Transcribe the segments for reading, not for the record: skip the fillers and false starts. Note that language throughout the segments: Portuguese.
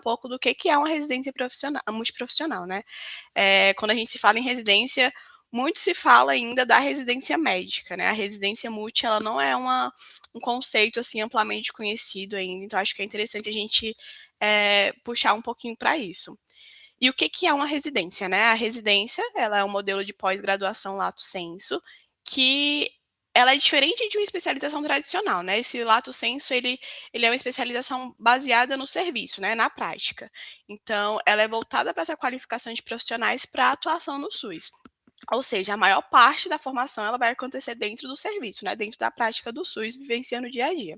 pouco do que é uma residência profissional, multiprofissional, né? Quando a gente se fala em residência, muito se fala ainda da residência médica, né? A residência multi, ela não é um conceito, assim, amplamente conhecido ainda, então acho que é interessante a gente puxar um pouquinho para isso. E o que é uma residência, né? A residência, ela é um modelo de pós-graduação lato sensu, que ela é diferente de uma especialização tradicional, né? Esse lato sensu, ele é uma especialização baseada no serviço, né? Na prática. Então, ela é voltada para essa qualificação de profissionais para atuação no SUS. Ou seja, a maior parte da formação ela vai acontecer dentro do serviço, né? Dentro da prática do SUS, vivenciando o dia a dia.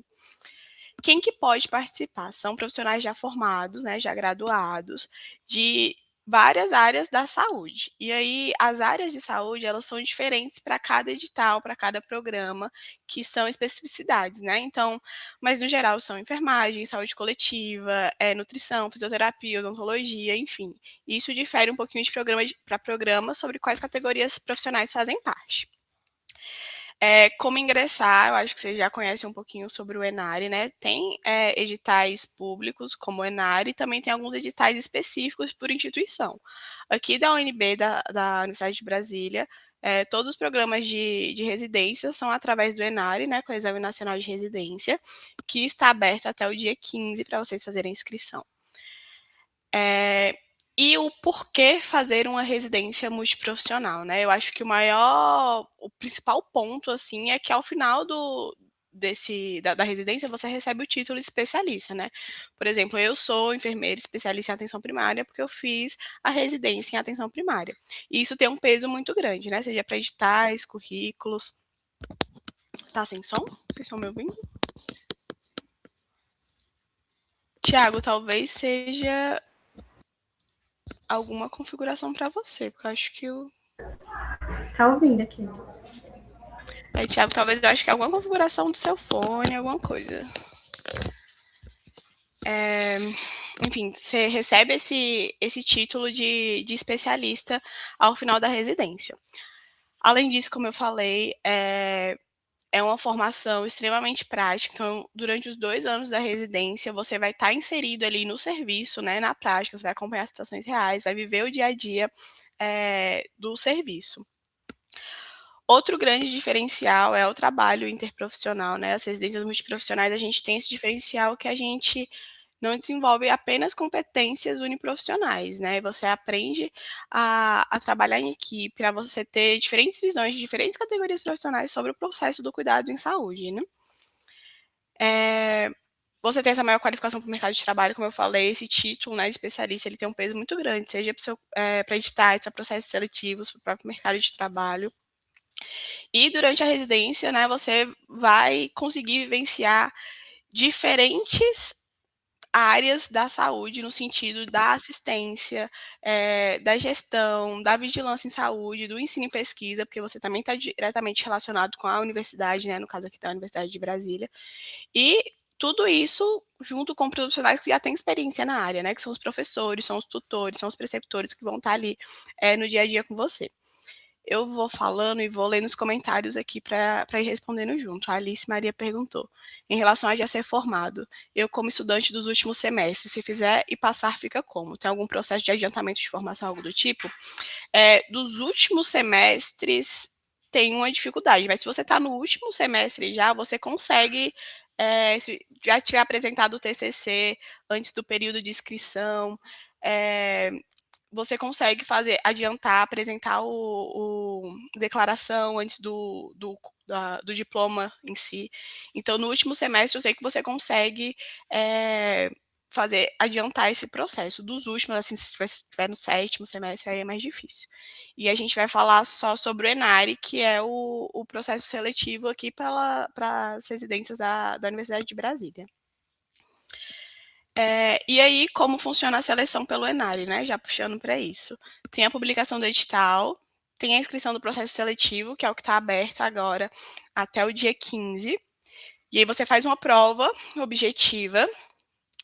Quem que pode participar? São profissionais já formados, né, já graduados, de várias áreas da saúde. E aí, as áreas de saúde, elas são diferentes para cada edital, para cada programa, que são especificidades, né? Então, mas no geral são enfermagem, saúde coletiva, nutrição, fisioterapia, odontologia, enfim. Isso difere um pouquinho de programa para programa sobre quais categorias profissionais fazem parte. Como ingressar, eu acho que vocês já conhecem um pouquinho sobre o Enare, né? Tem editais públicos, como o Enare, e também tem alguns editais específicos por instituição. Aqui da UNB, da Universidade de Brasília, todos os programas de residência são através do Enare, né, com o Exame Nacional de Residência, que está aberto até o dia 15 para vocês fazerem inscrição. E o porquê fazer uma residência multiprofissional, né? Eu acho que o principal ponto, assim, é que ao final da residência você recebe o título especialista, né? Por exemplo, eu sou enfermeira especialista em atenção primária porque eu fiz a residência em atenção primária. E isso tem um peso muito grande, né? Seja para editais, currículos. Tá sem som? Vocês estão me ouvindo? Tiago, talvez seja alguma configuração para você, porque eu acho que Tá ouvindo aqui. Thiago, talvez eu acho que é alguma configuração do seu fone, alguma coisa. Enfim, você recebe esse título de especialista ao final da residência. Além disso, como eu falei, é uma formação extremamente prática. Então, durante os 2 anos da residência, você vai estar inserido ali no serviço, né, na prática, você vai acompanhar situações reais, vai viver o dia a dia do serviço. Outro grande diferencial é o trabalho interprofissional, né? As residências multiprofissionais, a gente tem esse diferencial que a gente não desenvolve apenas competências uniprofissionais, né? Você aprende a trabalhar em equipe, para você ter diferentes visões de diferentes categorias profissionais sobre o processo do cuidado em saúde, né? Você tem essa maior qualificação para o mercado de trabalho, como eu falei, esse título, né, de especialista, ele tem um peso muito grande, seja para editais, para processos seletivos, para o próprio mercado de trabalho. E durante a residência, né, você vai conseguir vivenciar diferentes áreas da saúde, no sentido da assistência, da gestão, da vigilância em saúde, do ensino e pesquisa, porque você também está diretamente relacionado com a universidade, né, no caso aqui da Universidade de Brasília. E tudo isso junto com profissionais que já têm experiência na área, né, que são os professores, são os tutores, são os preceptores que vão estar ali no dia a dia com você. Eu vou falando e vou lendo os comentários aqui para ir respondendo junto. A Alice Maria perguntou, em relação a já ser formado, eu como estudante dos últimos semestres, se fizer e passar, fica como? Tem algum processo de adiantamento de formação, algo do tipo? Dos últimos semestres, tem uma dificuldade, mas se você está no último semestre já, você consegue, se já tiver apresentado o TCC antes do período de inscrição, você consegue adiantar, apresentar o declaração antes do diploma em si. Então, no último semestre, eu sei que você consegue adiantar esse processo. Dos últimos, assim, se estiver no 7º semestre, aí é mais difícil. E a gente vai falar só sobre o Enare, que é o processo seletivo aqui para as residências da Universidade de Brasília. E aí, como funciona a seleção pelo Enare, né? Já puxando para isso. Tem a publicação do edital, tem a inscrição do processo seletivo, que é o que está aberto agora até o dia 15. E aí você faz uma prova objetiva,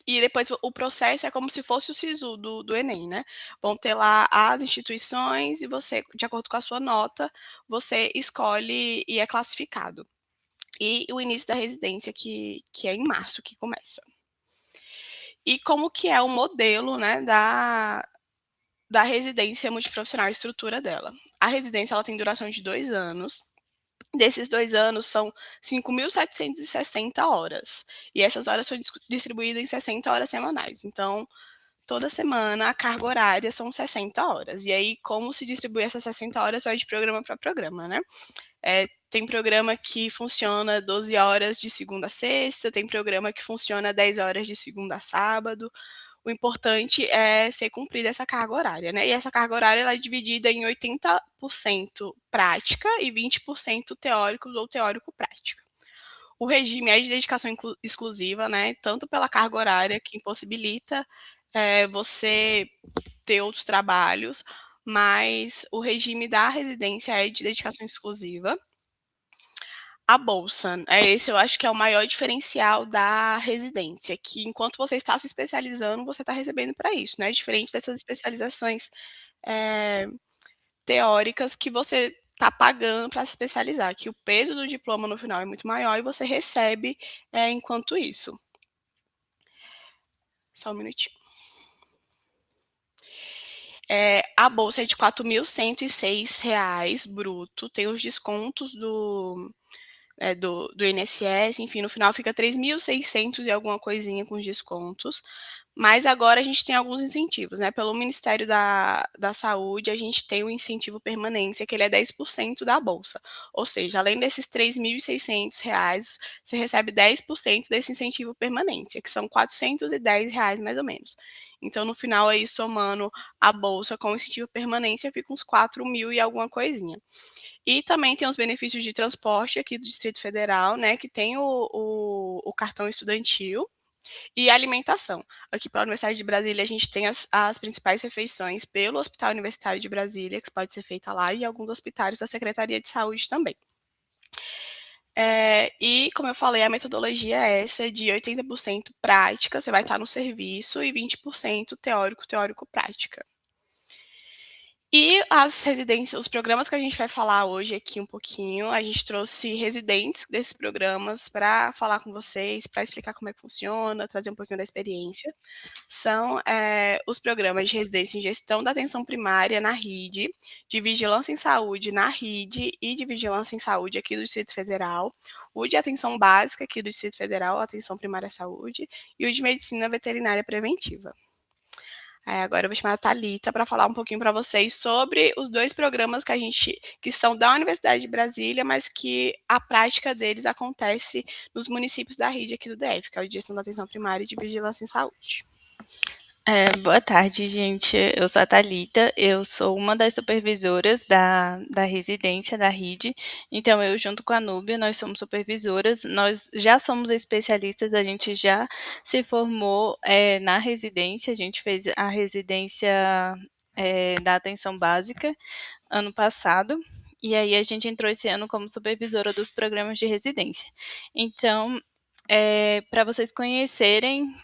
e depois o processo é como se fosse o SISU do Enem, né? Vão ter lá as instituições e você, de acordo com a sua nota, você escolhe e é classificado. E o início da residência, que é em março que começa. E como que é o modelo, né, da residência multiprofissional, a estrutura dela. A residência ela tem duração de 2 anos. Desses 2 anos são 5.760 horas. E essas horas são distribuídas em 60 horas semanais. Então, toda semana a carga horária são 60 horas. E aí, como se distribui essas 60 horas vai de programa para programa, né? Tem programa que funciona 12 horas de segunda a sexta, tem programa que funciona 10 horas de segunda a sábado. O importante é ser cumprida essa carga horária, né? E essa carga horária ela é dividida em 80% prática e 20% teóricos ou teórico-prática. O regime é de dedicação exclusiva, né? Tanto pela carga horária, que impossibilita você ter outros trabalhos, mas o regime da residência é de dedicação exclusiva. A bolsa, esse eu acho que é o maior diferencial da residência, que enquanto você está se especializando, você está recebendo para isso, né? Diferente dessas especializações é, teóricas que você está pagando para se especializar, que o peso do diploma no final é muito maior e você recebe enquanto isso. Só um minutinho. A bolsa é de R$ 4.106 bruto, tem os descontos do INSS, enfim, no final fica 3.600 e alguma coisinha com os descontos. Mas agora a gente tem alguns incentivos, né? Pelo Ministério da Saúde, a gente tem o incentivo permanência, que ele é 10% da bolsa. Ou seja, além desses R$ 3.600, você recebe 10% desse incentivo permanência, que são R$ 410 mais ou menos. Então, no final, aí, somando a bolsa com o incentivo permanência, fica uns 4.000 e alguma coisinha. E também tem os benefícios de transporte aqui do Distrito Federal, né? Que tem o cartão estudantil e alimentação. Aqui para a Universidade de Brasília, a gente tem as principais refeições pelo Hospital Universitário de Brasília, que pode ser feita lá, e alguns hospitais da Secretaria de Saúde também. E, como eu falei, a metodologia é essa de 80% prática, você vai estar no serviço, e 20% teórico, teórico-prática. E as residências, os programas que a gente vai falar hoje aqui um pouquinho, a gente trouxe residentes desses programas para falar com vocês, para explicar como é que funciona, trazer um pouquinho da experiência. São os programas de residência em gestão da atenção primária na RID, de vigilância em saúde na RID e de vigilância em saúde aqui do Distrito Federal, o de atenção básica aqui do Distrito Federal, atenção primária à saúde, e o de medicina veterinária preventiva. Agora eu vou chamar a Thalita para falar um pouquinho para vocês sobre os 2 programas que são da Universidade de Brasília, mas que a prática deles acontece nos municípios da RID aqui do DF, que é o de Gestão da Atenção Primária e de Vigilância em Saúde. Boa tarde, gente. Eu sou a Thalita, eu sou uma das supervisoras da residência da RID. Então, eu junto com a Núbia, nós somos supervisoras, nós já somos especialistas, a gente já se formou na residência, a gente fez a residência da atenção básica ano passado, e aí a gente entrou esse ano como supervisora dos programas de residência. Então, para vocês conhecerem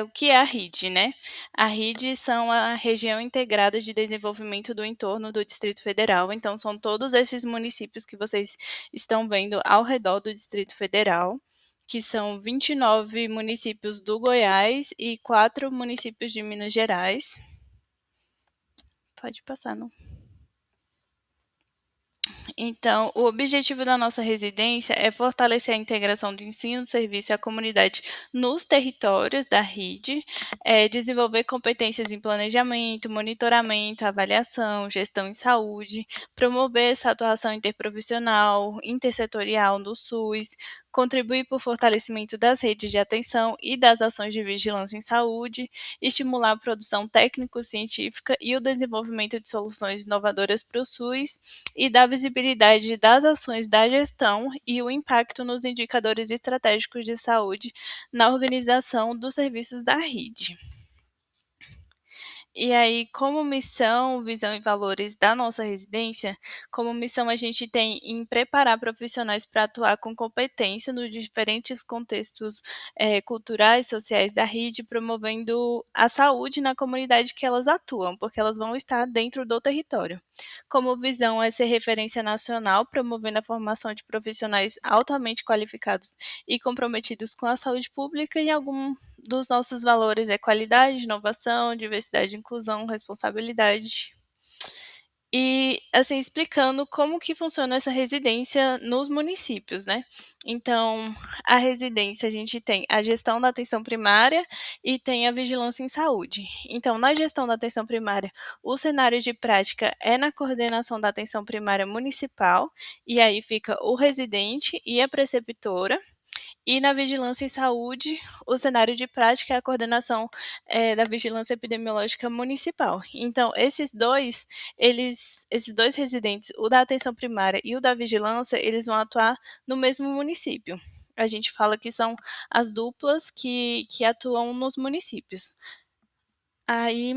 o que é a RID, né? A RID são a Região Integrada de Desenvolvimento do Entorno do Distrito Federal. Então, são todos esses municípios que vocês estão vendo ao redor do Distrito Federal, que são 29 municípios do Goiás e 4 municípios de Minas Gerais. Pode passar, não? Então, o objetivo da nossa residência é fortalecer a integração do ensino, serviço e a comunidade nos territórios da RID, desenvolver competências em planejamento, monitoramento, avaliação, gestão em saúde, promover essa atuação interprofissional, intersetorial no SUS, contribuir para o fortalecimento das redes de atenção e das ações de vigilância em saúde, estimular a produção técnico-científica e o desenvolvimento de soluções inovadoras para o SUS e dar visibilidade das ações da gestão e o impacto nos indicadores estratégicos de saúde na organização dos serviços da RID. E aí, como missão, visão e valores da nossa residência, como missão a gente tem em preparar profissionais para atuar com competência nos diferentes contextos culturais, sociais da RID, promovendo a saúde na comunidade que elas atuam, porque elas vão estar dentro do território. Como visão é ser referência nacional, promovendo a formação de profissionais altamente qualificados e comprometidos com a saúde pública em algum dos nossos valores é qualidade, inovação, diversidade, inclusão, responsabilidade. E, assim, explicando como que funciona essa residência nos municípios, né. Então, a residência a gente tem a gestão da atenção primária e tem a vigilância em saúde. Então, na gestão da atenção primária, o cenário de prática é na coordenação da atenção primária municipal, e aí fica o residente e a preceptora. E na vigilância em saúde, o cenário de prática é a coordenação, da vigilância epidemiológica municipal. Então esses 2 residentes, o da atenção primária e o da vigilância, eles vão atuar no mesmo município. A gente fala que são as duplas que atuam nos municípios. Aí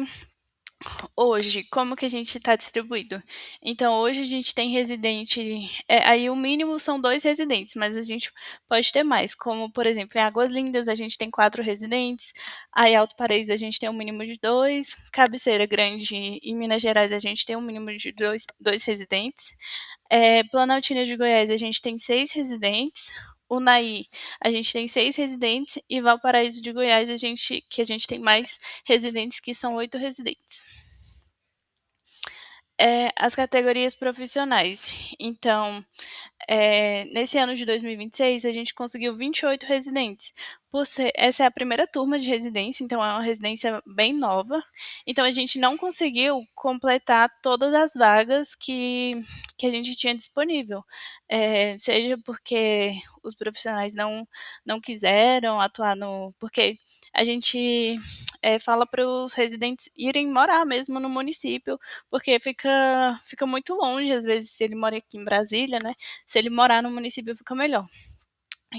hoje, como que a gente está distribuído? Então, hoje a gente tem residente, aí o mínimo são 2 residentes, mas a gente pode ter mais, como, por exemplo, em Águas Lindas a gente tem 4 residentes, aí Alto Paraíso a gente tem um mínimo de 2, Cabeceira Grande em Minas Gerais a gente tem um mínimo de dois residentes, Planaltina de Goiás a gente tem 6 residentes, Unai a gente tem 6 residentes e Valparaíso de Goiás a gente tem mais residentes, que são 8 residentes. As categorias profissionais. Então, nesse ano de 2026, a gente conseguiu 28 residentes. Essa é a primeira turma de residência, então é uma residência bem nova. Então, a gente não conseguiu completar todas as vagas que a gente tinha disponível. Seja porque os profissionais não quiseram atuar no. Porque a gente fala para os residentes irem morar mesmo no município, porque fica muito longe, às vezes, se ele mora aqui em Brasília, né? Se ele morar no município, fica melhor.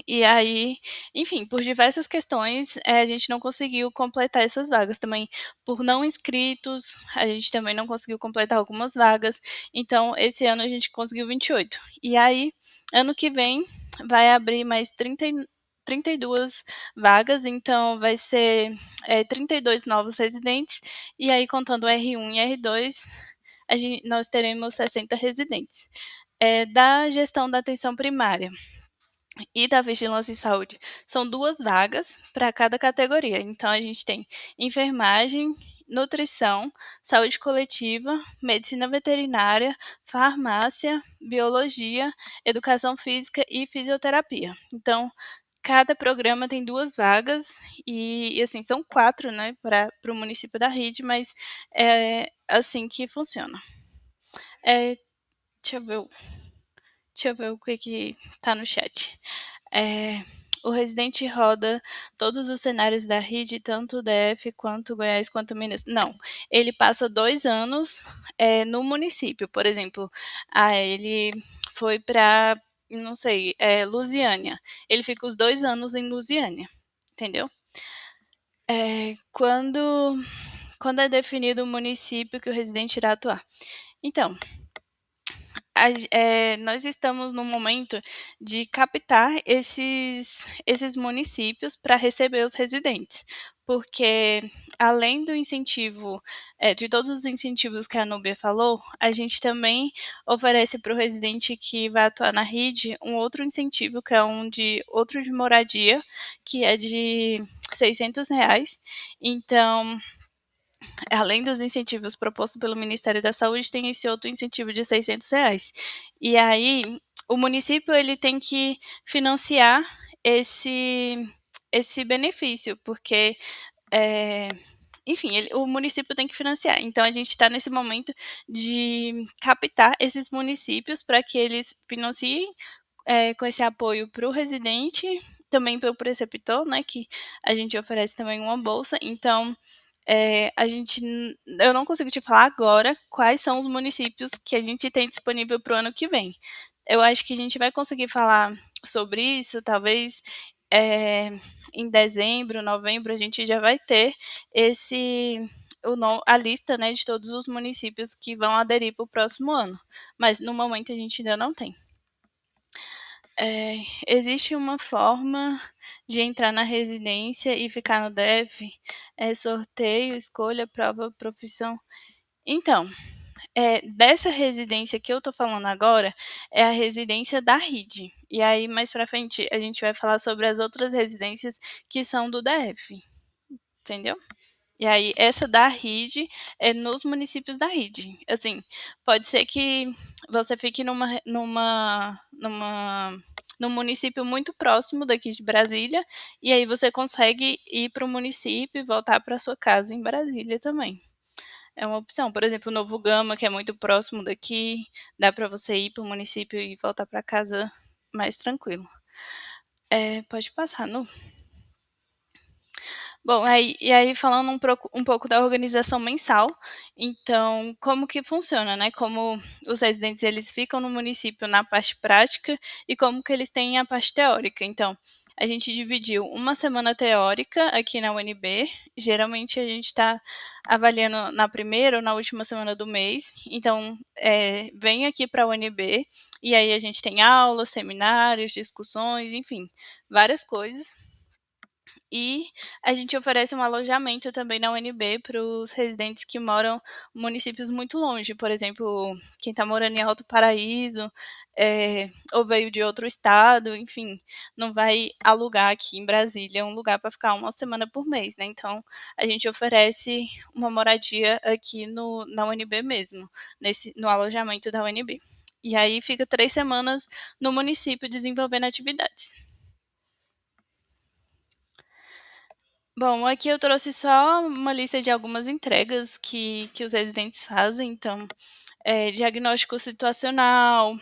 E aí, enfim, por diversas questões, a gente não conseguiu completar essas vagas. Também por não inscritos, a gente também não conseguiu completar algumas vagas. Então, esse ano a gente conseguiu 28. E aí, ano que vem, vai abrir mais 32 vagas, então vai ser 32 novos residentes. E aí, contando R1 e R2, nós teremos 60 residentes. Da gestão da atenção primária e da vigilância em saúde, são 2 vagas para cada categoria. Então a gente tem enfermagem, nutrição, saúde coletiva, medicina veterinária, farmácia, biologia, educação física e fisioterapia. Então, cada programa tem 2 vagas e assim, são 4, né, para o município da Rede, mas é assim que funciona. Eh, deixa eu ver o Deixa eu ver o que tá no chat. O residente roda todos os cenários da rede, tanto o DF quanto Goiás quanto Minas. Não, ele passa 2 anos no município. Por exemplo, ele foi para, não sei, Lusiânia. Ele fica os 2 anos em Lusiânia, entendeu? Quando é definido o município que o residente irá atuar. Então, nós estamos num momento de captar esses municípios para receber os residentes, porque além do incentivo, de todos os incentivos que a Núbia falou, a gente também oferece para o residente que vai atuar na rede um outro incentivo, que é outro de moradia, que é de R$ 600. Então, além dos incentivos propostos pelo Ministério da Saúde, tem esse outro incentivo de R$ 600. E aí, o município ele tem que financiar esse benefício, porque, enfim, o município tem que financiar. Então, a gente está nesse momento de captar esses municípios para que eles financiem com esse apoio para o residente, também para o preceptor, né, que a gente oferece também uma bolsa. Então, eu não consigo te falar agora quais são os municípios que a gente tem disponível para o ano que vem. Eu acho que a gente vai conseguir falar sobre isso, talvez em dezembro, novembro, a gente já vai ter a lista, né, de todos os municípios que vão aderir para o próximo ano. Mas no momento a gente ainda não tem. Existe uma forma de entrar na residência e ficar no DF? Sorteio, escolha, prova, profissão. Então, dessa residência que eu tô falando agora, é a residência da RID. E aí, mais pra frente, a gente vai falar sobre as outras residências que são do DF. entendeu? E aí, essa da rede é nos municípios da rede. Assim, pode ser que você fique num município muito próximo daqui de Brasília, e aí você consegue ir para o município e voltar para sua casa em Brasília também. É uma opção. Por exemplo, Novo Gama, que é muito próximo daqui, dá para você ir para o município e voltar para casa mais tranquilo. Pode passar, no. Bom, aí falando um pouco da organização mensal, então como que funciona, né? Como os residentes eles ficam no município na parte prática e como que eles têm a parte teórica. Então, a gente dividiu uma semana teórica aqui na UNB. Geralmente a gente está avaliando na primeira ou na última semana do mês. Então, vem aqui para a UNB e aí a gente tem aulas, seminários, discussões, enfim, várias coisas. E a gente oferece um alojamento também na UNB para os residentes que moram em municípios muito longe. Por exemplo, quem está morando em Alto Paraíso, ou veio de outro estado, enfim, não vai alugar aqui em Brasília um lugar para ficar uma semana por mês, né? Então, a gente oferece uma moradia aqui na UNB mesmo, no alojamento da UNB. E aí fica 3 semanas no município desenvolvendo atividades. Bom, aqui eu trouxe só uma lista de algumas entregas que os residentes fazem. Então, diagnóstico situacional,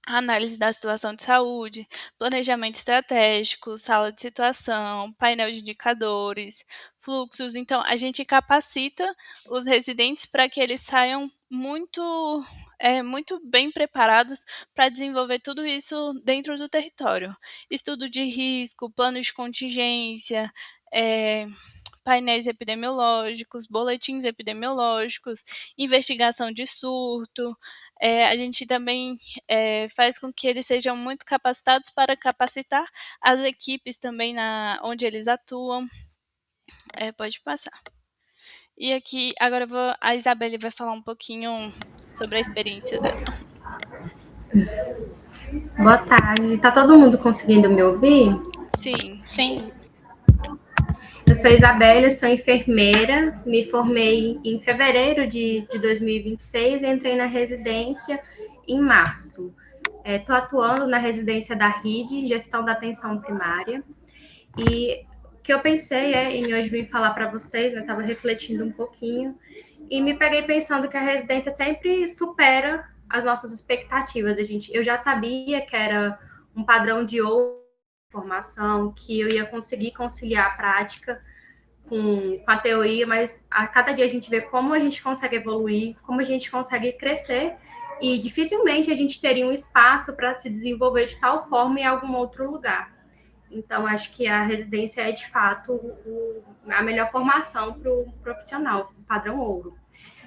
análise da situação de saúde, planejamento estratégico, sala de situação, painel de indicadores, fluxos. Então, a gente capacita os residentes para que eles saiam muito bem preparados para desenvolver tudo isso dentro do território. Estudo de risco, plano de contingência, eh, painéis epidemiológicos, boletins epidemiológicos, investigação de surto. A gente também faz com que eles sejam muito capacitados para capacitar as equipes também onde eles atuam. Pode passar. E aqui, agora a Isabelle vai falar um pouquinho sobre a experiência dela. Boa tarde. Tá todo mundo conseguindo me ouvir? Sim. Sim. Eu sou Isabelle, sou enfermeira, me formei em fevereiro de 2026 e entrei na residência em março. Estou atuando na residência da RID, Gestão da Atenção Primária, e o que eu pensei em hoje vir falar para vocês, eu estava refletindo um pouquinho, e me peguei pensando que a residência sempre supera as nossas expectativas. Eu já sabia que era um padrão de formação, que eu ia conseguir conciliar a prática com a teoria, mas a cada dia a gente vê como a gente consegue evoluir, como a gente consegue crescer, e dificilmente a gente teria um espaço para se desenvolver de tal forma em algum outro lugar. Então, acho que a residência é, de fato, a melhor formação para o profissional, padrão ouro.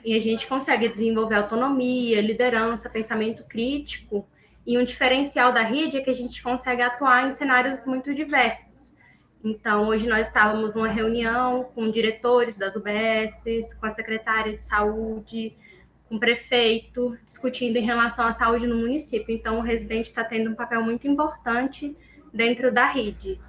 E a gente consegue desenvolver autonomia, liderança, pensamento crítico, e um diferencial da rede é que a gente consegue atuar em cenários muito diversos. Então, hoje nós estávamos numa reunião com diretores das UBSs, com a secretária de saúde, com o prefeito, discutindo em relação à saúde no município. Então, o residente está tendo um papel muito importante dentro da rede.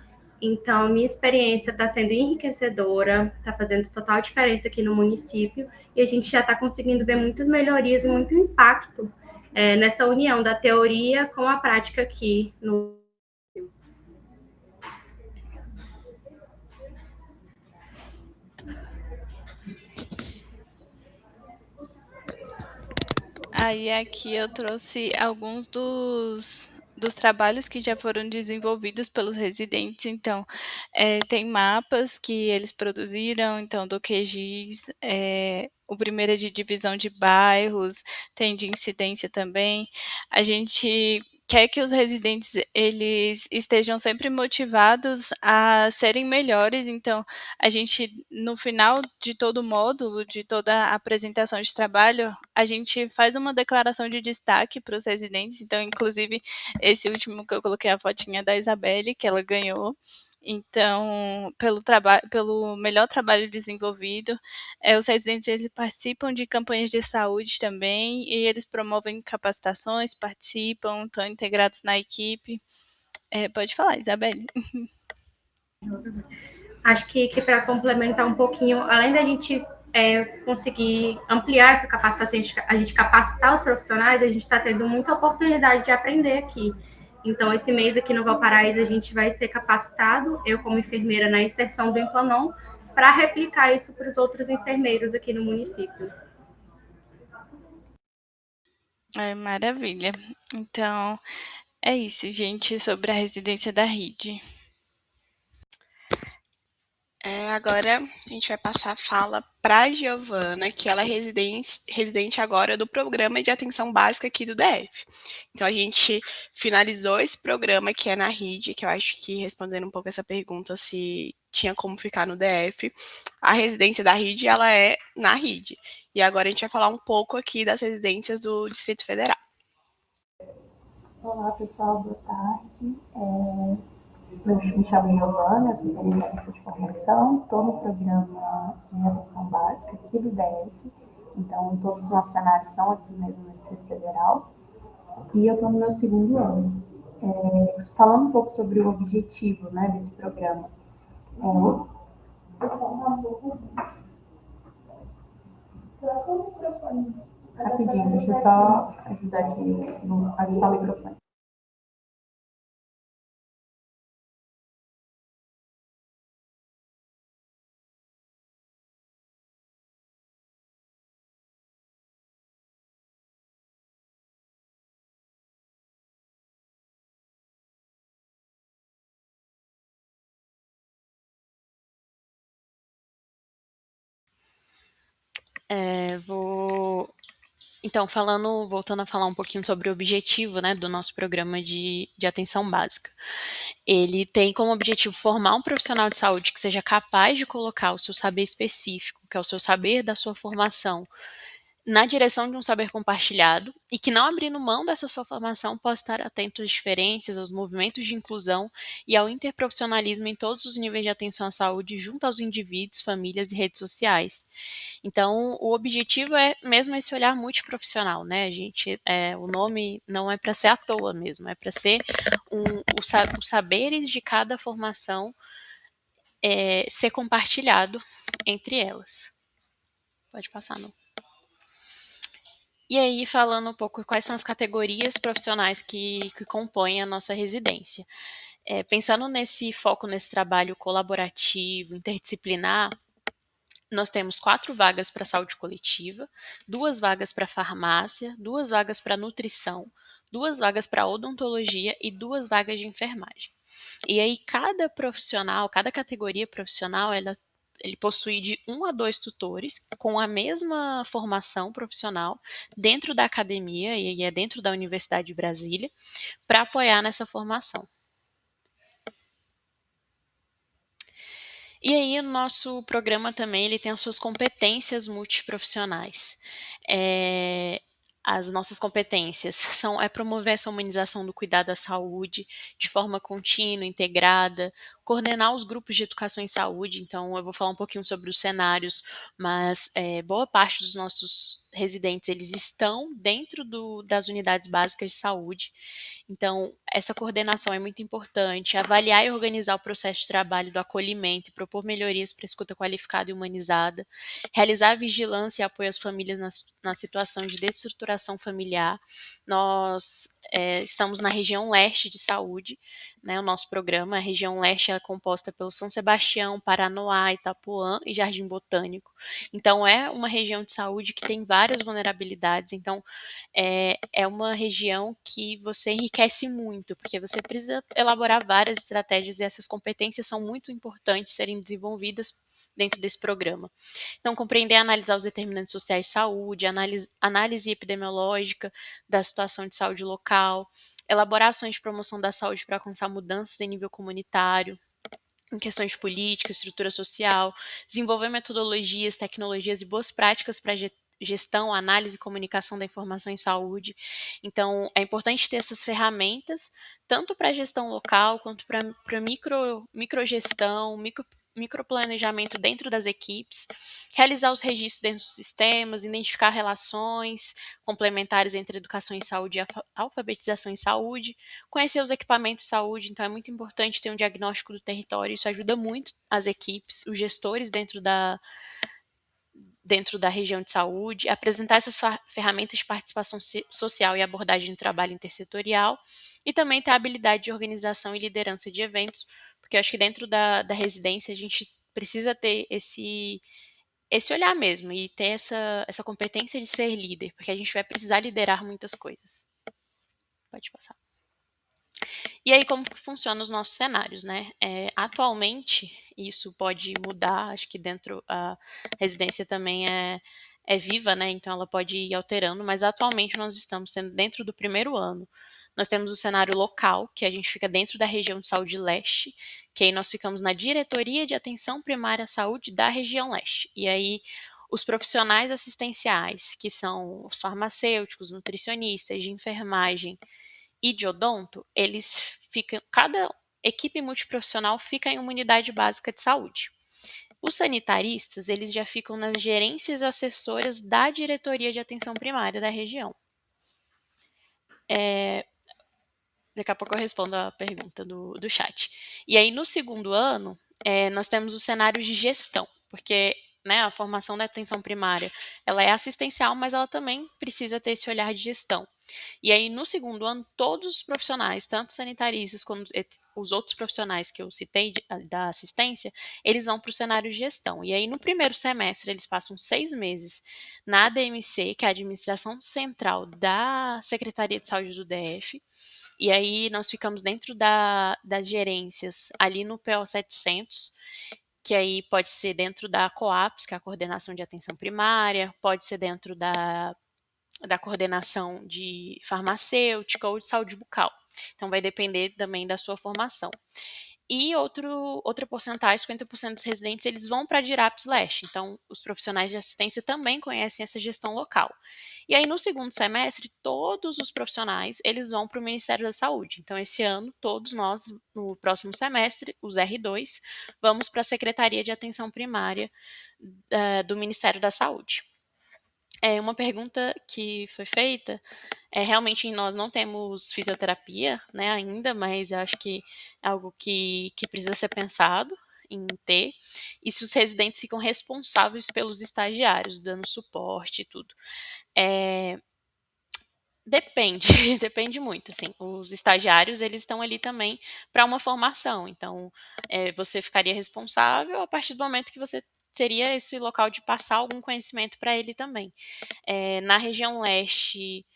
Então, minha experiência está sendo enriquecedora, está fazendo total diferença aqui no município, e a gente já está conseguindo ver muitas melhorias e muito impacto nessa união da teoria com a prática aqui no. Aí aqui eu trouxe alguns dos trabalhos que já foram desenvolvidos pelos residentes. Então, tem mapas que eles produziram, então, do QGIS, o primeiro é de divisão de bairros, tem de incidência também. A gente quer que os residentes eles estejam sempre motivados a serem melhores. Então, a gente, no final de todo o módulo, de toda a apresentação de trabalho, a gente faz uma declaração de destaque para os residentes. Então, inclusive, esse último que eu coloquei a fotinha da Isabelle, que ela ganhou. Então, pelo melhor trabalho desenvolvido, os residentes eles participam de campanhas de saúde também, e eles promovem capacitações, participam, estão integrados na equipe. Pode falar, Isabelle. Acho que para complementar um pouquinho, além da gente conseguir ampliar essa capacitação, a gente capacitar os profissionais, a gente está tendo muita oportunidade de aprender aqui. Então, esse mês aqui no Valparaíso, a gente vai ser capacitado, eu como enfermeira na inserção do Implanon, para replicar isso para os outros enfermeiros aqui no município. Maravilha. Então, é isso, gente, sobre a residência da RID. Agora a gente vai passar a fala para a Giovana, que ela é residente agora do programa de atenção básica aqui do DF. Então a gente finalizou esse programa que é na RID, que eu acho que respondendo um pouco essa pergunta se tinha como ficar no DF, a residência da RID ela é na RID. E agora a gente vai falar um pouco aqui das residências do Distrito Federal. Olá pessoal, boa tarde. Eu me chamo Giovana, sou sanitarista de formação, estou no programa de atenção básica aqui do DF, então todos os nossos cenários são aqui mesmo no Distrito Federal, e eu estou no meu 2º ano. Falando um pouco sobre o objetivo, né, desse programa. Rapidinho, deixa eu só ajudar aqui no ajustar o microfone. Então, voltando a falar um pouquinho sobre o objetivo, né, do nosso programa de atenção básica. Ele tem como objetivo formar um profissional de saúde que seja capaz de colocar o seu saber específico, que é o seu saber da sua formação, na direção de um saber compartilhado e que, não abrindo mão dessa sua formação, possa estar atento às diferenças, aos movimentos de inclusão e ao interprofissionalismo em todos os níveis de atenção à saúde junto aos indivíduos, famílias e redes sociais. Então, o objetivo é mesmo esse olhar multiprofissional, né? O nome não é para ser à toa mesmo, é para ser os saberes de cada formação ser compartilhado entre elas. Pode passar, não. E aí, falando um pouco quais são as categorias profissionais que compõem a nossa residência. Pensando nesse foco nesse trabalho colaborativo, interdisciplinar, nós temos 4 vagas para saúde coletiva, 2 vagas para farmácia, 2 vagas para nutrição, 2 vagas para odontologia e 2 vagas de enfermagem. E aí, cada profissional, cada categoria profissional, ele possui de 1 a 2 tutores com a mesma formação profissional dentro da academia e é dentro da Universidade de Brasília para apoiar nessa formação. E aí o nosso programa também ele tem as suas competências multiprofissionais. As nossas competências são promover essa humanização do cuidado à saúde de forma contínua, integrada, coordenar os grupos de educação em saúde. Então, eu vou falar um pouquinho sobre os cenários, mas boa parte dos nossos residentes eles estão dentro das unidades básicas de saúde. Então, essa coordenação é muito importante. Avaliar e organizar o processo de trabalho do acolhimento e propor melhorias para a escuta qualificada e humanizada. Realizar a vigilância e apoio às famílias na situação de desestruturação familiar. Nós estamos na região leste de saúde, né, o nosso programa. A região leste é composta pelo São Sebastião, Paranoá, Itapuã e Jardim Botânico. Então, é uma região de saúde que tem várias vulnerabilidades. Então, é uma região que você enriquece muito, porque você precisa elaborar várias estratégias e essas competências são muito importantes serem desenvolvidas dentro desse programa. Então, compreender e analisar os determinantes sociais de saúde, análise epidemiológica da situação de saúde local, elaborar ações de promoção da saúde para alcançar mudanças em nível comunitário, em questões de política, estrutura social, desenvolver metodologias, tecnologias e boas práticas para gestão, análise e comunicação da informação em saúde. Então, é importante ter essas ferramentas, tanto para a gestão local, quanto para microgestão, microplanejamento dentro das equipes, realizar os registros dentro dos sistemas, identificar relações complementares entre educação em saúde e alfabetização em saúde, conhecer os equipamentos de saúde, então é muito importante ter um diagnóstico do território, isso ajuda muito as equipes, os gestores dentro da região de saúde, apresentar essas ferramentas de participação social e abordagem do trabalho intersetorial, e também ter a habilidade de organização e liderança de eventos, porque eu acho que dentro da residência a gente precisa ter esse olhar mesmo e ter essa competência de ser líder, porque a gente vai precisar liderar muitas coisas. Pode passar. E aí, como que funcionam os nossos cenários, né? Atualmente, isso pode mudar, acho que dentro a residência também é viva, né? Então ela pode ir alterando, mas atualmente nós estamos tendo dentro do primeiro ano, nós temos o cenário local, que a gente fica dentro da região de saúde leste, que aí nós ficamos na diretoria de atenção primária à saúde da região leste. E aí os profissionais assistenciais, que são os farmacêuticos, nutricionistas, de enfermagem e de odonto, eles ficam, cada equipe multiprofissional fica em uma unidade básica de saúde. Os sanitaristas, eles já ficam nas gerências assessoras da diretoria de atenção primária da região. Daqui a pouco eu respondo a pergunta do chat. E aí, no segundo ano, nós temos os cenários de gestão, porque né, a formação da atenção primária, ela é assistencial, mas ela também precisa ter esse olhar de gestão. E aí, no segundo ano, todos os profissionais, tanto sanitaristas como os outros profissionais que eu citei da assistência, eles vão para o cenário de gestão. E aí, no primeiro semestre, eles passam 6 meses na ADMC, que é a Administração Central da Secretaria de Saúde do DF. E aí, nós ficamos dentro das gerências, ali no PO 700, que aí pode ser dentro da COAPS, que é a Coordenação de Atenção Primária, pode ser dentro da coordenação de farmacêutica ou de saúde bucal. Então, vai depender também da sua formação. E outra porcentagem, 50% dos residentes, eles vão para a DIRAPS Leste. Então, os profissionais de assistência também conhecem essa gestão local. E aí, no segundo semestre, todos os profissionais, eles vão para o Ministério da Saúde. Então, esse ano, todos nós, no próximo semestre, os R2, vamos para a Secretaria de Atenção Primária do Ministério da Saúde. Uma pergunta que foi feita, realmente nós não temos fisioterapia, né, ainda, mas eu acho que é algo que precisa ser pensado em ter, e se os residentes ficam responsáveis pelos estagiários, dando suporte e tudo. Depende, depende muito, assim, os estagiários, eles estão ali também para uma formação, então, você ficaria responsável a partir do momento que você teria esse local de passar algum conhecimento para ele também. Na região leste,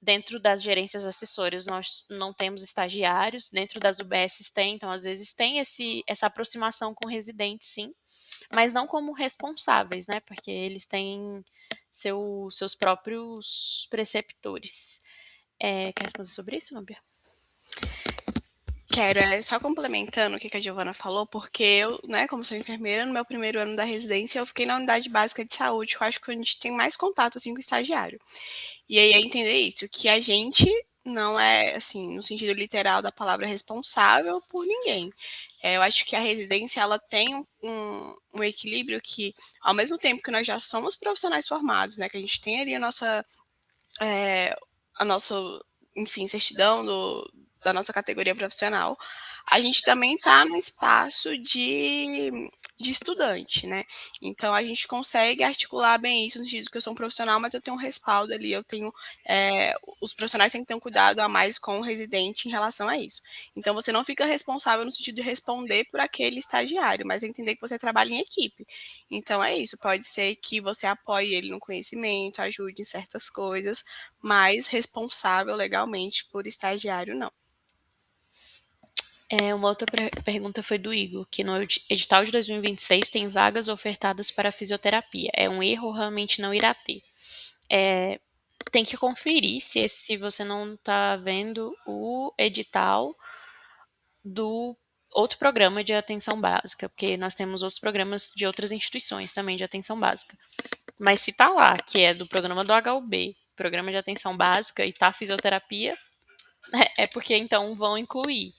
dentro das gerências assessoras, nós não temos estagiários, dentro das UBSs tem, então às vezes tem essa aproximação com residentes, sim, mas não como responsáveis, né, porque eles têm seus próprios preceptores. Quer responder sobre isso, Núbia? Quero, só complementando o que a Giovana falou, porque eu, né, como sou enfermeira, no meu primeiro ano da residência, eu fiquei na unidade básica de saúde, que eu acho que a gente tem mais contato, assim, com o estagiário. E aí é entender isso, que a gente não é, assim, no sentido literal da palavra, responsável por ninguém. Eu acho que a residência, ela tem um equilíbrio que, ao mesmo tempo que nós já somos profissionais formados, né, que a gente tem ali a nossa, enfim, certidão da nossa categoria profissional, a gente também está no espaço de estudante, né? Então, a gente consegue articular bem isso, no sentido que eu sou um profissional, mas eu tenho um respaldo ali, eu tenho... os profissionais têm que ter um cuidado a mais com o residente em relação a isso. Então, você não fica responsável no sentido de responder por aquele estagiário, mas entender que você trabalha em equipe. Então, é isso. Pode ser que você apoie ele no conhecimento, ajude em certas coisas, mas responsável legalmente por estagiário, não. Uma outra pergunta foi do Igor, que no edital de 2026 tem vagas ofertadas para fisioterapia. É um erro, realmente não irá ter. Tem que conferir se você não está vendo o edital do outro programa de atenção básica, porque nós temos outros programas de outras instituições também de atenção básica. Mas se está lá, que é do programa do HUB, programa de atenção básica, e está fisioterapia, é porque então vão incluir.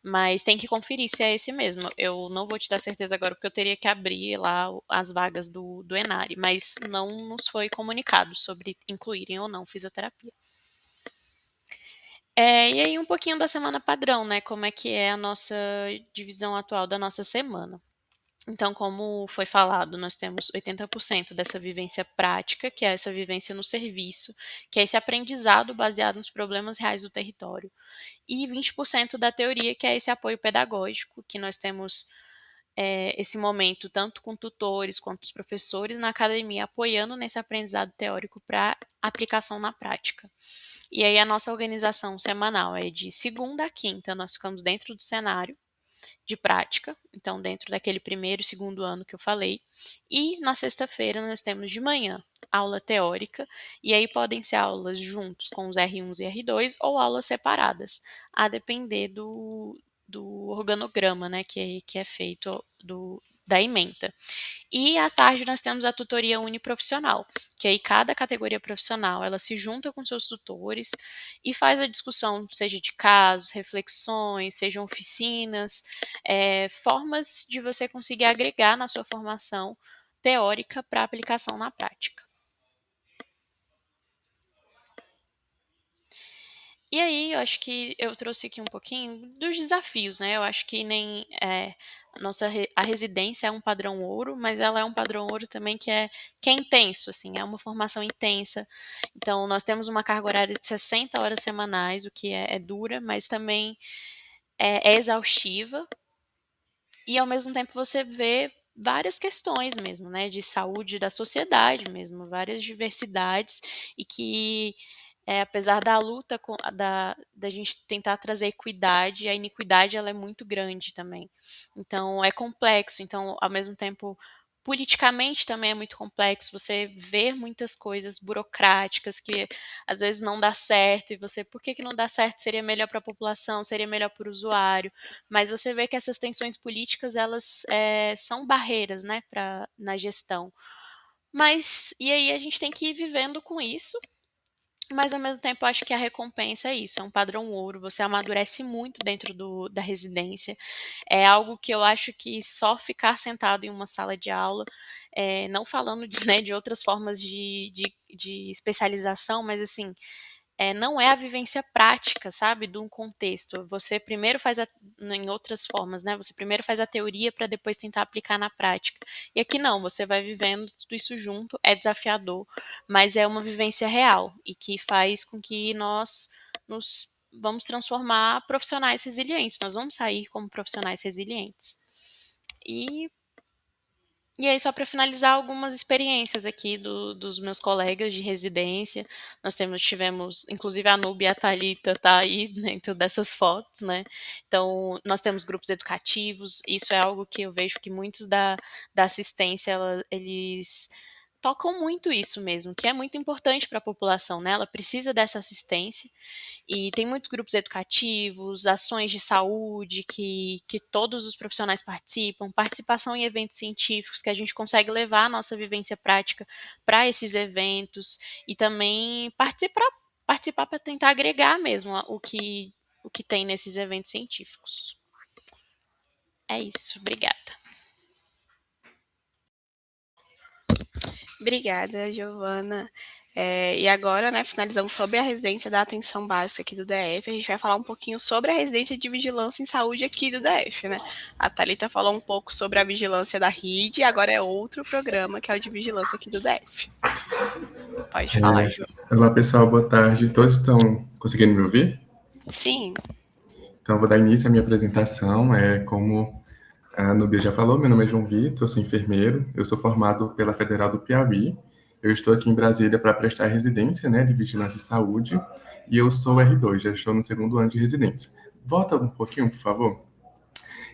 mas tem que conferir se é esse mesmo. Eu não vou te dar certeza agora, porque eu teria que abrir lá as vagas do Enare, mas não nos foi comunicado sobre incluírem ou não fisioterapia. E aí um pouquinho da semana padrão, né, como é que é a nossa divisão atual da nossa semana. Então, como foi falado, nós temos 80% dessa vivência prática, que é essa vivência no serviço, que é esse aprendizado baseado nos problemas reais do território, e 20% da teoria, que é esse apoio pedagógico, que nós temos esse momento tanto com tutores quanto os professores na academia apoiando nesse aprendizado teórico para aplicação na prática. E aí a nossa organização semanal é de segunda a quinta, nós ficamos dentro do cenário de prática, então dentro daquele primeiro e segundo ano que eu falei, e na sexta-feira nós temos de manhã aula teórica, e aí podem ser aulas juntos com os R1 e R2 ou aulas separadas, a depender do organograma, né, que é feito da ementa. E à tarde nós temos a tutoria uniprofissional, que aí cada categoria profissional ela se junta com seus tutores e faz a discussão, seja de casos, reflexões, sejam oficinas, formas de você conseguir agregar na sua formação teórica para aplicação na prática. E aí, eu acho que eu trouxe aqui um pouquinho dos desafios, né? Eu acho que nem a residência é um padrão ouro, mas ela é um padrão ouro também que é intenso, assim, é uma formação intensa. Então, nós temos uma carga horária de 60 horas semanais, o que é dura, mas também é exaustiva. E, ao mesmo tempo, você vê várias questões mesmo, né? De saúde da sociedade mesmo, várias diversidades e que apesar da luta da gente tentar trazer equidade, a iniquidade ela é muito grande também. Então é complexo, então ao mesmo tempo politicamente também é muito complexo, você vê muitas coisas burocráticas que às vezes não dá certo, e você, por que não dá certo? Seria melhor para a população, seria melhor para o usuário, mas você vê que essas tensões políticas, elas são barreiras, né, na gestão. Mas, e aí a gente tem que ir vivendo com isso, mas ao mesmo tempo eu acho que a recompensa é isso, é um padrão ouro, você amadurece muito dentro da residência, é algo que eu acho que só ficar sentado em uma sala de aula, não falando de outras formas de especialização, mas assim, não é a vivência prática, sabe, de um contexto. Você primeiro faz em outras formas, né? Você primeiro faz a teoria para depois tentar aplicar na prática. E aqui não, você vai vivendo tudo isso junto, é desafiador, mas é uma vivência real e que faz com que nós nos vamos transformar profissionais resilientes. Nós vamos sair como profissionais resilientes. E aí, só para finalizar, algumas experiências aqui dos meus colegas de residência. Nós tivemos, inclusive a Nubia e a Thalita tá aí dentro dessas fotos, né? Então, nós temos grupos educativos, isso é algo que eu vejo que muitos da assistência, eles tocam muito isso mesmo, que é muito importante para a população, né? Ela precisa dessa assistência. E tem muitos grupos educativos, ações de saúde que todos os profissionais participam, participação em eventos científicos, que a gente consegue levar a nossa vivência prática para esses eventos e também participar para tentar agregar mesmo o que tem nesses eventos científicos. É isso, obrigada. Obrigada, Giovana. E agora, né, finalizando sobre a residência da atenção básica aqui do DF, a gente vai falar um pouquinho sobre a residência de vigilância em saúde aqui do DF, né? A Thalita falou um pouco sobre a vigilância da RID, agora é outro programa que é o de vigilância aqui do DF. Pode falar, Ju. Olá, pessoal, boa tarde. Todos estão conseguindo me ouvir? Sim. Então, vou dar início à minha apresentação. Como a Nubia já falou, meu nome é João Vitor, eu sou enfermeiro, eu sou formado pela Federal do Piauí, eu estou aqui em Brasília para prestar residência, né, de Vigilância e Saúde, e eu sou R2, já estou no segundo ano de residência. Volta um pouquinho, por favor.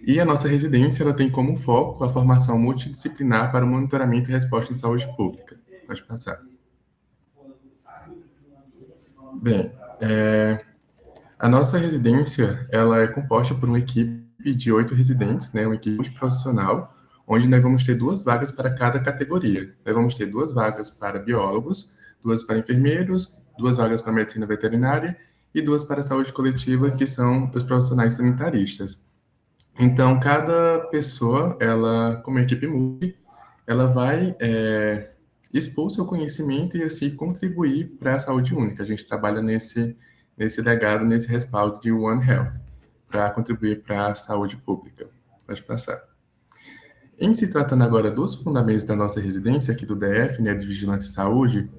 E a nossa residência, ela tem como foco a formação multidisciplinar para o monitoramento e resposta em saúde pública. Pode passar. Bem, a nossa residência, ela é composta por uma equipe de 8 residentes, né, uma equipe multiprofissional, onde nós vamos ter 2 vagas para cada categoria. Nós vamos ter 2 vagas para biólogos, 2 para enfermeiros, 2 vagas para medicina veterinária e 2 para a saúde coletiva, que são os profissionais sanitaristas. Então, cada pessoa, ela, como equipe multi, ela vai expor seu conhecimento e assim contribuir para a saúde única. A gente trabalha nesse legado, nesse respaldo de One Health, para contribuir para a saúde pública. Pode passar. Em se tratando agora dos fundamentos da nossa residência aqui do DF, né, de Vigilância e Saúde,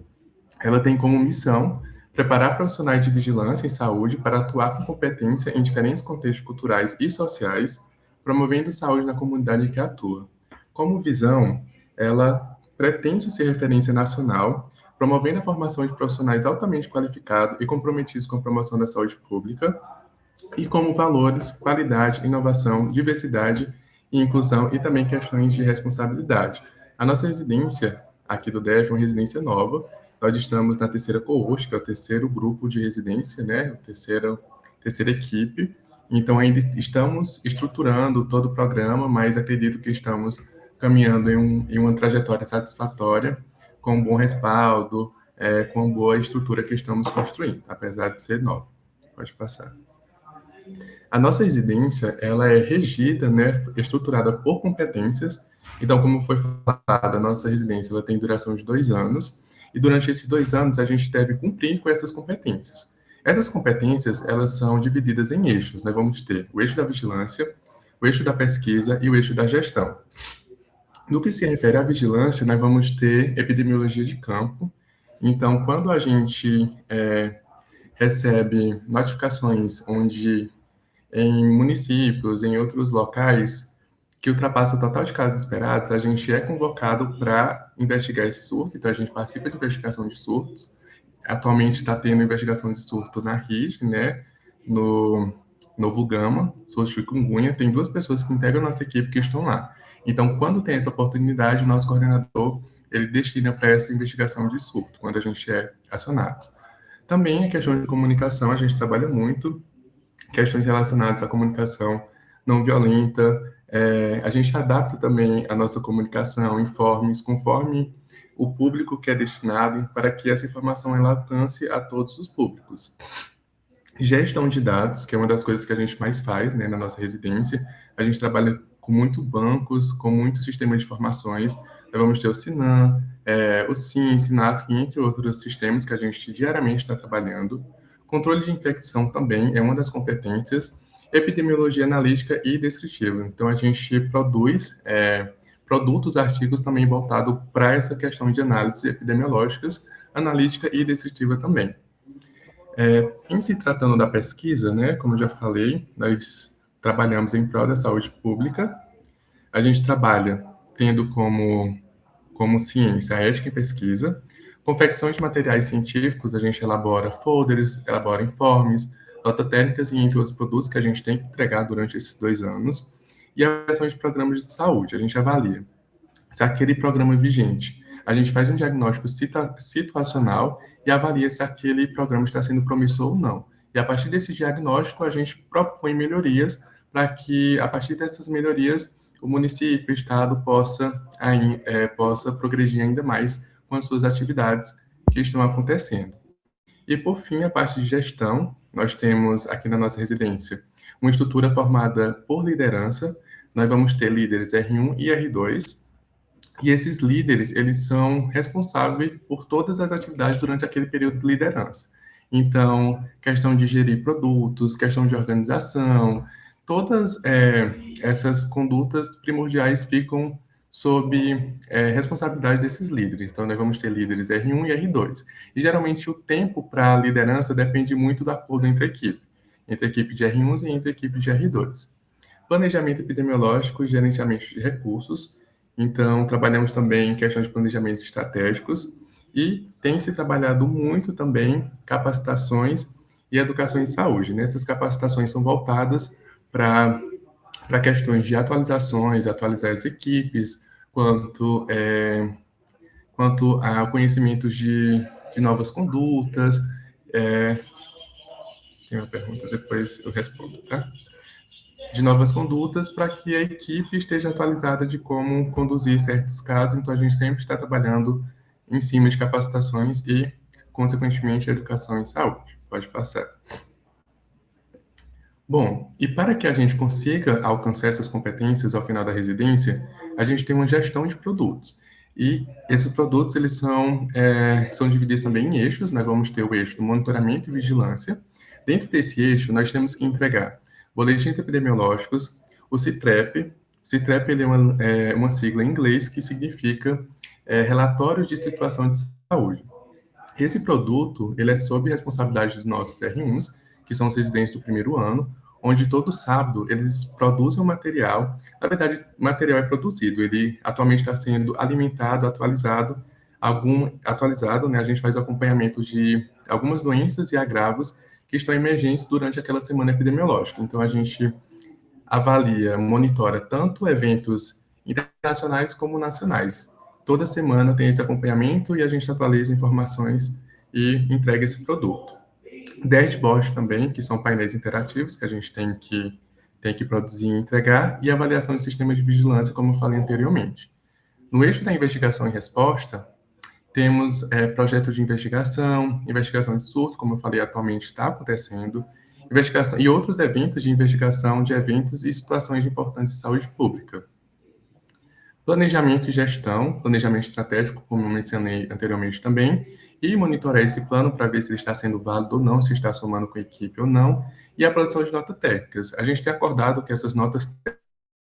ela tem como missão preparar profissionais de vigilância em saúde para atuar com competência em diferentes contextos culturais e sociais, promovendo saúde na comunidade em que atua. Como visão, ela pretende ser referência nacional, promovendo a formação de profissionais altamente qualificados e comprometidos com a promoção da saúde pública, e como valores, qualidade, inovação, diversidade e inclusão, e também questões de responsabilidade. A nossa residência aqui do DF é uma residência nova. Nós estamos na terceira coorte, que é o terceiro grupo de residência, né? A terceira equipe. Então, ainda estamos estruturando todo o programa, mas acredito que estamos caminhando em uma trajetória satisfatória, com um bom respaldo, com uma boa estrutura que estamos construindo, apesar de ser nova. Pode passar. A nossa residência, ela é regida, né, estruturada por competências. Então, como foi falado, a nossa residência ela tem duração de 2 anos, e durante esses 2 anos a gente deve cumprir com essas competências. Essas competências, elas são divididas em eixos. Nós vamos ter o eixo da vigilância, o eixo da pesquisa e o eixo da gestão. No que se refere à vigilância, nós vamos ter epidemiologia de campo. Então, quando a gente recebe notificações onde em municípios, em outros locais, que ultrapassa o total de casos esperados, a gente é convocado para investigar esse surto, então a gente participa de investigação de surtos. Atualmente está tendo investigação de surto na RIG, né, no Novo Gama, surto de chikungunya. Tem 2 pessoas que integram a nossa equipe que estão lá. Então, quando tem essa oportunidade, o nosso coordenador, ele destina para essa investigação de surto, quando a gente é acionado. Também a questão de comunicação, a gente trabalha muito, questões relacionadas à comunicação não violenta. A gente adapta também a nossa comunicação, informes, conforme o público que é destinado, para que essa informação ela alcance a todos os públicos. Gestão de dados, que é uma das coisas que a gente mais faz, né, na nossa residência. A gente trabalha com muitos bancos, com muitos sistemas de informações. Nós vamos ter o Sinan, o SIM, Sinasc, entre outros sistemas que a gente diariamente está trabalhando. Controle de infecção também é uma das competências. Epidemiologia analítica e descritiva. Então, a gente produz produtos, artigos também voltados para essa questão de análises epidemiológicas, analítica e descritiva também. Em se tratando da pesquisa, né, como eu já falei, nós trabalhamos em prol da saúde pública. A gente trabalha tendo como ciência a ética em pesquisa. Confecção de materiais científicos, a gente elabora folders, elabora informes, notas técnicas e entre outros produtos que a gente tem que entregar durante esses 2 anos. E a avaliação de programas de saúde, a gente avalia se aquele programa é vigente. A gente faz um diagnóstico situacional e avalia se aquele programa está sendo promissor ou não. E a partir desse diagnóstico, a gente propõe melhorias para que, a partir dessas melhorias, o município, o estado possa progredir ainda mais com as suas atividades que estão acontecendo. E, por fim, a parte de gestão, nós temos aqui na nossa residência uma estrutura formada por liderança. Nós vamos ter líderes R1 e R2, e esses líderes, eles são responsáveis por todas as atividades durante aquele período de liderança. Então, questão de gerir produtos, questão de organização, todas essas condutas primordiais ficam sob responsabilidade desses líderes. Então, nós vamos ter líderes R1 e R2. E, geralmente, o tempo para a liderança depende muito do acordo entre a equipe de R1 e entre a equipe de R2. Planejamento epidemiológico e gerenciamento de recursos. Então, trabalhamos também em questões de planejamentos estratégicos e tem se trabalhado muito também capacitações e educação em saúde. Essas capacitações são voltadas para questões de atualizações, atualizar as equipes, quanto a conhecimentos de novas condutas. Tem uma pergunta, depois eu respondo, tá? De novas condutas para que a equipe esteja atualizada de como conduzir certos casos. Então, a gente sempre está trabalhando em cima de capacitações e consequentemente, a educação em saúde. Pode passar. Bom, e para que a gente consiga alcançar essas competências ao final da residência, a gente tem uma gestão de produtos. E esses produtos, eles são divididos também em eixos. Nós vamos ter o eixo do monitoramento e vigilância. Dentro desse eixo, nós temos que entregar boletins epidemiológicos, o CITREP. CITREP ele é uma sigla em inglês que significa Relatório de Situação de Saúde. Esse produto, ele é sob responsabilidade dos nossos R1s, que são os residentes do primeiro ano, onde todo sábado eles produzem um material. Na verdade, o material é produzido, ele atualmente está sendo alimentado, atualizado, né? A gente faz o acompanhamento de algumas doenças e agravos que estão emergentes durante aquela semana epidemiológica. Então, a gente avalia, monitora tanto eventos internacionais como nacionais. Toda semana tem esse acompanhamento e a gente atualiza informações e entrega esse produto. Dashboard também, que são painéis interativos que a gente tem que produzir e entregar, e avaliação do sistema de vigilância, como eu falei anteriormente. No eixo da investigação e resposta, temos projetos de investigação de surto, como eu falei, atualmente está acontecendo, investigação e outros eventos de investigação de eventos e situações de importância de saúde pública. Planejamento e gestão, planejamento estratégico, como eu mencionei anteriormente também, e monitorar esse plano para ver se ele está sendo válido ou não, se está somando com a equipe ou não, e a produção de notas técnicas. A gente tem acordado que essas notas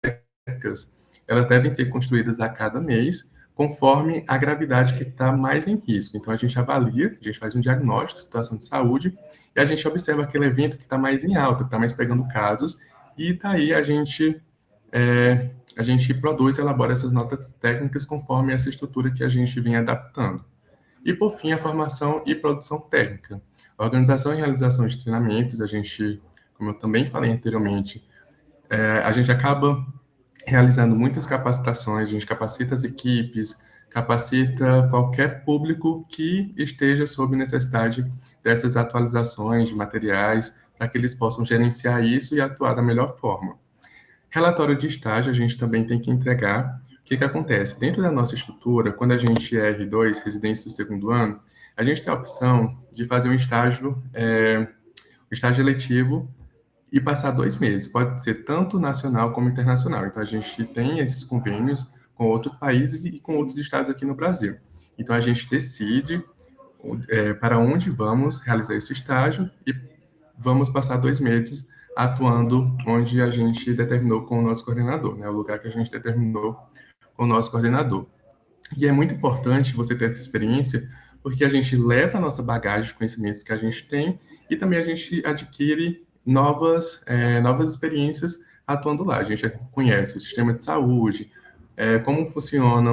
técnicas, elas devem ser construídas a cada mês, conforme a gravidade que está mais em risco. Então, a gente avalia, a gente faz um diagnóstico de situação de saúde, e a gente observa aquele evento que está mais em alta, que está mais pegando casos, e daí a gente produz e elabora essas notas técnicas conforme essa estrutura que a gente vem adaptando. E, por fim, a formação e produção técnica. A organização e realização de treinamentos, a gente, como eu também falei anteriormente, a gente acaba realizando muitas capacitações, a gente capacita as equipes, capacita qualquer público que esteja sob necessidade dessas atualizações de materiais, para que eles possam gerenciar isso e atuar da melhor forma. Relatório de estágio, a gente também tem que entregar. O que acontece? Dentro da nossa estrutura, quando a gente é R2, residência do segundo ano, a gente tem a opção de fazer um estágio eletivo e passar 2 meses. Pode ser tanto nacional como internacional. Então, a gente tem esses convênios com outros países e com outros estados aqui no Brasil. Então, a gente decide para onde vamos realizar esse estágio e vamos passar 2 meses atuando onde a gente determinou com o nosso coordenador, né? O lugar que a gente determinou com o nosso coordenador. E é muito importante você ter essa experiência, porque a gente leva a nossa bagagem de conhecimentos que a gente tem e também a gente adquire novas experiências atuando lá. A gente conhece o sistema de saúde, como funciona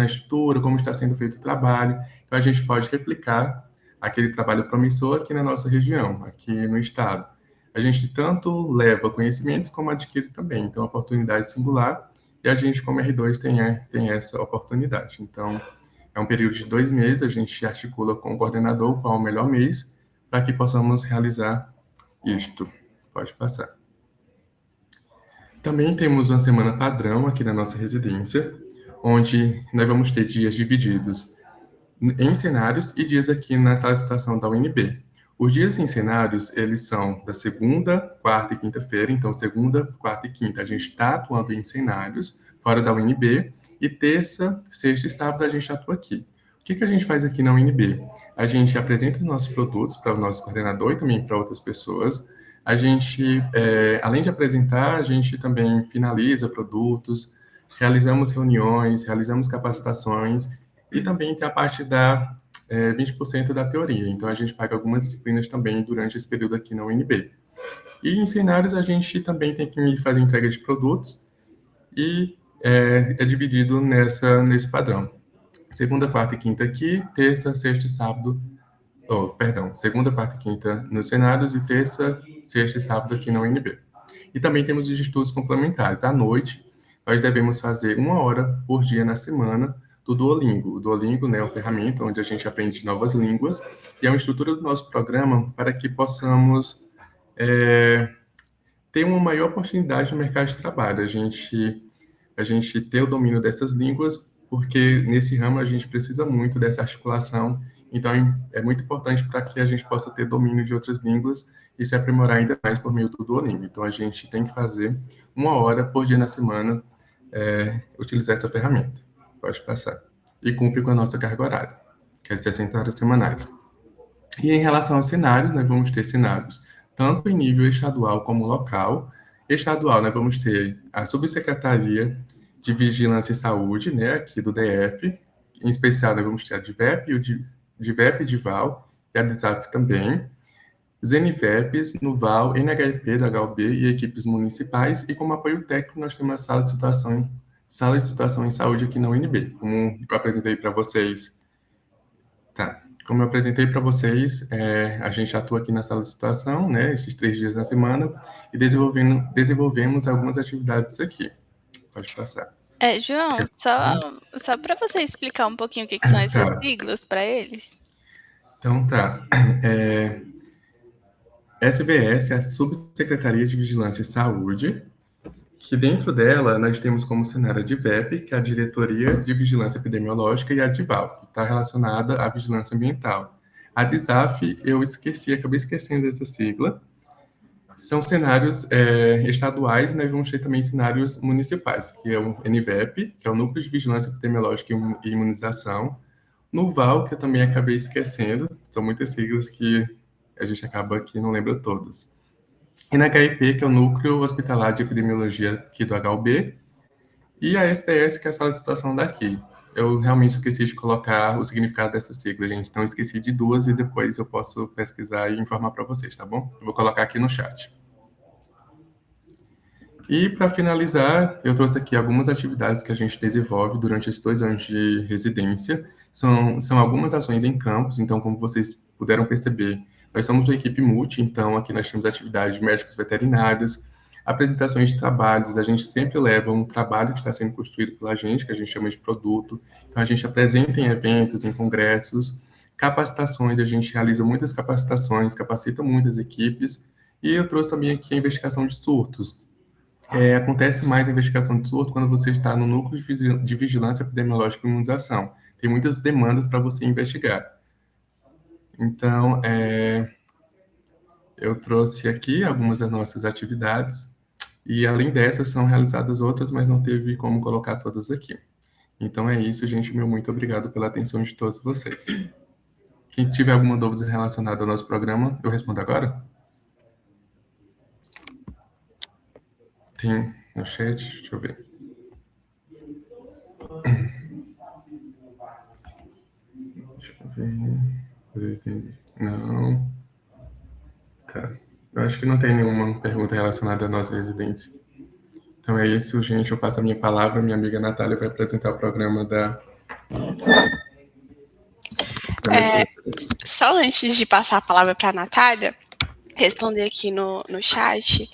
a estrutura, como está sendo feito o trabalho. Então, a gente pode replicar aquele trabalho promissor aqui na nossa região, aqui no estado. A gente tanto leva conhecimentos como adquire também. Então, oportunidade singular, e a gente, como R2, tem essa oportunidade. Então, é um período de 2 meses, a gente articula com o coordenador qual é o melhor mês, para que possamos realizar isto. Pode passar. Também temos uma semana padrão aqui na nossa residência, onde nós vamos ter dias divididos em cenários e dias aqui na sala de situação da UNB. Os dias em cenários, eles são da segunda, quarta e quinta-feira. Então, segunda, quarta e quinta, a gente está atuando em cenários fora da UNB. E terça, sexta e sábado, a gente atua aqui. O que a gente faz aqui na UNB? A gente apresenta os nossos produtos para o nosso coordenador e também para outras pessoas. A gente, além de apresentar, a gente também finaliza produtos, realizamos reuniões, realizamos capacitações e também tem a parte da 20% da teoria. Então, a gente paga algumas disciplinas também durante esse período aqui na UNB. E em cenários, a gente também tem que fazer entrega de produtos e é dividido nesse padrão. Segunda, quarta e quinta aqui, terça, sexta e sábado. Segunda, quarta e quinta nos cenários e terça, sexta e sábado aqui na UNB. E também temos os estudos complementares. À noite, nós devemos fazer 1 hora por dia na semana do Duolingo. O Duolingo, né, é uma ferramenta onde a gente aprende novas línguas e é uma estrutura do nosso programa para que possamos ter uma maior oportunidade no mercado de trabalho. A gente ter o domínio dessas línguas porque nesse ramo a gente precisa muito dessa articulação, então é muito importante para que a gente possa ter domínio de outras línguas e se aprimorar ainda mais por meio do Duolingo. Então a gente tem que fazer 1 hora por dia na semana, utilizar essa ferramenta. Pode passar. E cumpre com a nossa carga horária, que é 60 horas semanais. E em relação aos cenários, nós vamos ter cenários tanto em nível estadual como local. Estadual, nós vamos ter a Subsecretaria de Vigilância e Saúde, né, aqui do DF. Em especial, nós vamos ter a DIVEP, DIVEP, DIVAL e a DISAF também. Os NVEPs, NUVAL, NHIP da HUB e equipes municipais. E como apoio técnico, nós temos a sala de situação em saúde aqui na UNB, como eu apresentei para vocês. Tá. Como eu apresentei para vocês, a gente atua aqui na sala de situação, né, esses 3 dias na semana, e desenvolvemos algumas atividades aqui. Pode passar. João, só para você explicar um pouquinho o que são essas siglas para eles. Então, tá. SVS é a Subsecretaria de Vigilância e Saúde, que dentro dela nós temos como cenário a DIVEP, que é a Diretoria de Vigilância Epidemiológica, e a DIVAL, que está relacionada à vigilância ambiental. A DISAF, acabei esquecendo essa sigla. São cenários estaduais, e nós vamos ter também cenários municipais, que é o NVEP, que é o Núcleo de Vigilância Epidemiológica e Imunização. NUVAL, que eu também acabei esquecendo, são muitas siglas que a gente acaba que não lembra todas. NHIP, que é o Núcleo Hospitalar de Epidemiologia aqui do HUB, e a STS, que é a Sala de Situação daqui. Eu realmente esqueci de colocar o significado dessa sigla, gente, então esqueci de 2 e depois eu posso pesquisar e informar para vocês, tá bom? Eu vou colocar aqui no chat. E, para finalizar, eu trouxe aqui algumas atividades que a gente desenvolve durante esses 2 anos de residência. São algumas ações em campus, então, como vocês puderam perceber, nós somos uma equipe multi, então aqui nós temos atividades de médicos veterinários, apresentações de trabalhos, a gente sempre leva um trabalho que está sendo construído pela gente, que a gente chama de produto, então a gente apresenta em eventos, em congressos, capacitações, a gente realiza muitas capacitações, capacita muitas equipes, e eu trouxe também aqui a investigação de surtos. Acontece mais a investigação de surto quando você está no núcleo de vigilância epidemiológica e imunização. Tem muitas demandas para você investigar. Então, eu trouxe aqui algumas das nossas atividades, e além dessas são realizadas outras, mas não teve como colocar todas aqui. Então é isso, gente. Meu muito obrigado pela atenção de todos vocês. Quem tiver alguma dúvida relacionada ao nosso programa, eu respondo agora? Tem no chat, deixa eu ver. Deixa eu ver. Não. Tá. Eu acho que não tem nenhuma pergunta relacionada a nós residentes. Então é isso, gente. Eu passo a minha palavra. Minha amiga Natália vai apresentar o programa da... Só antes de passar a palavra para a Natália, responder aqui no chat...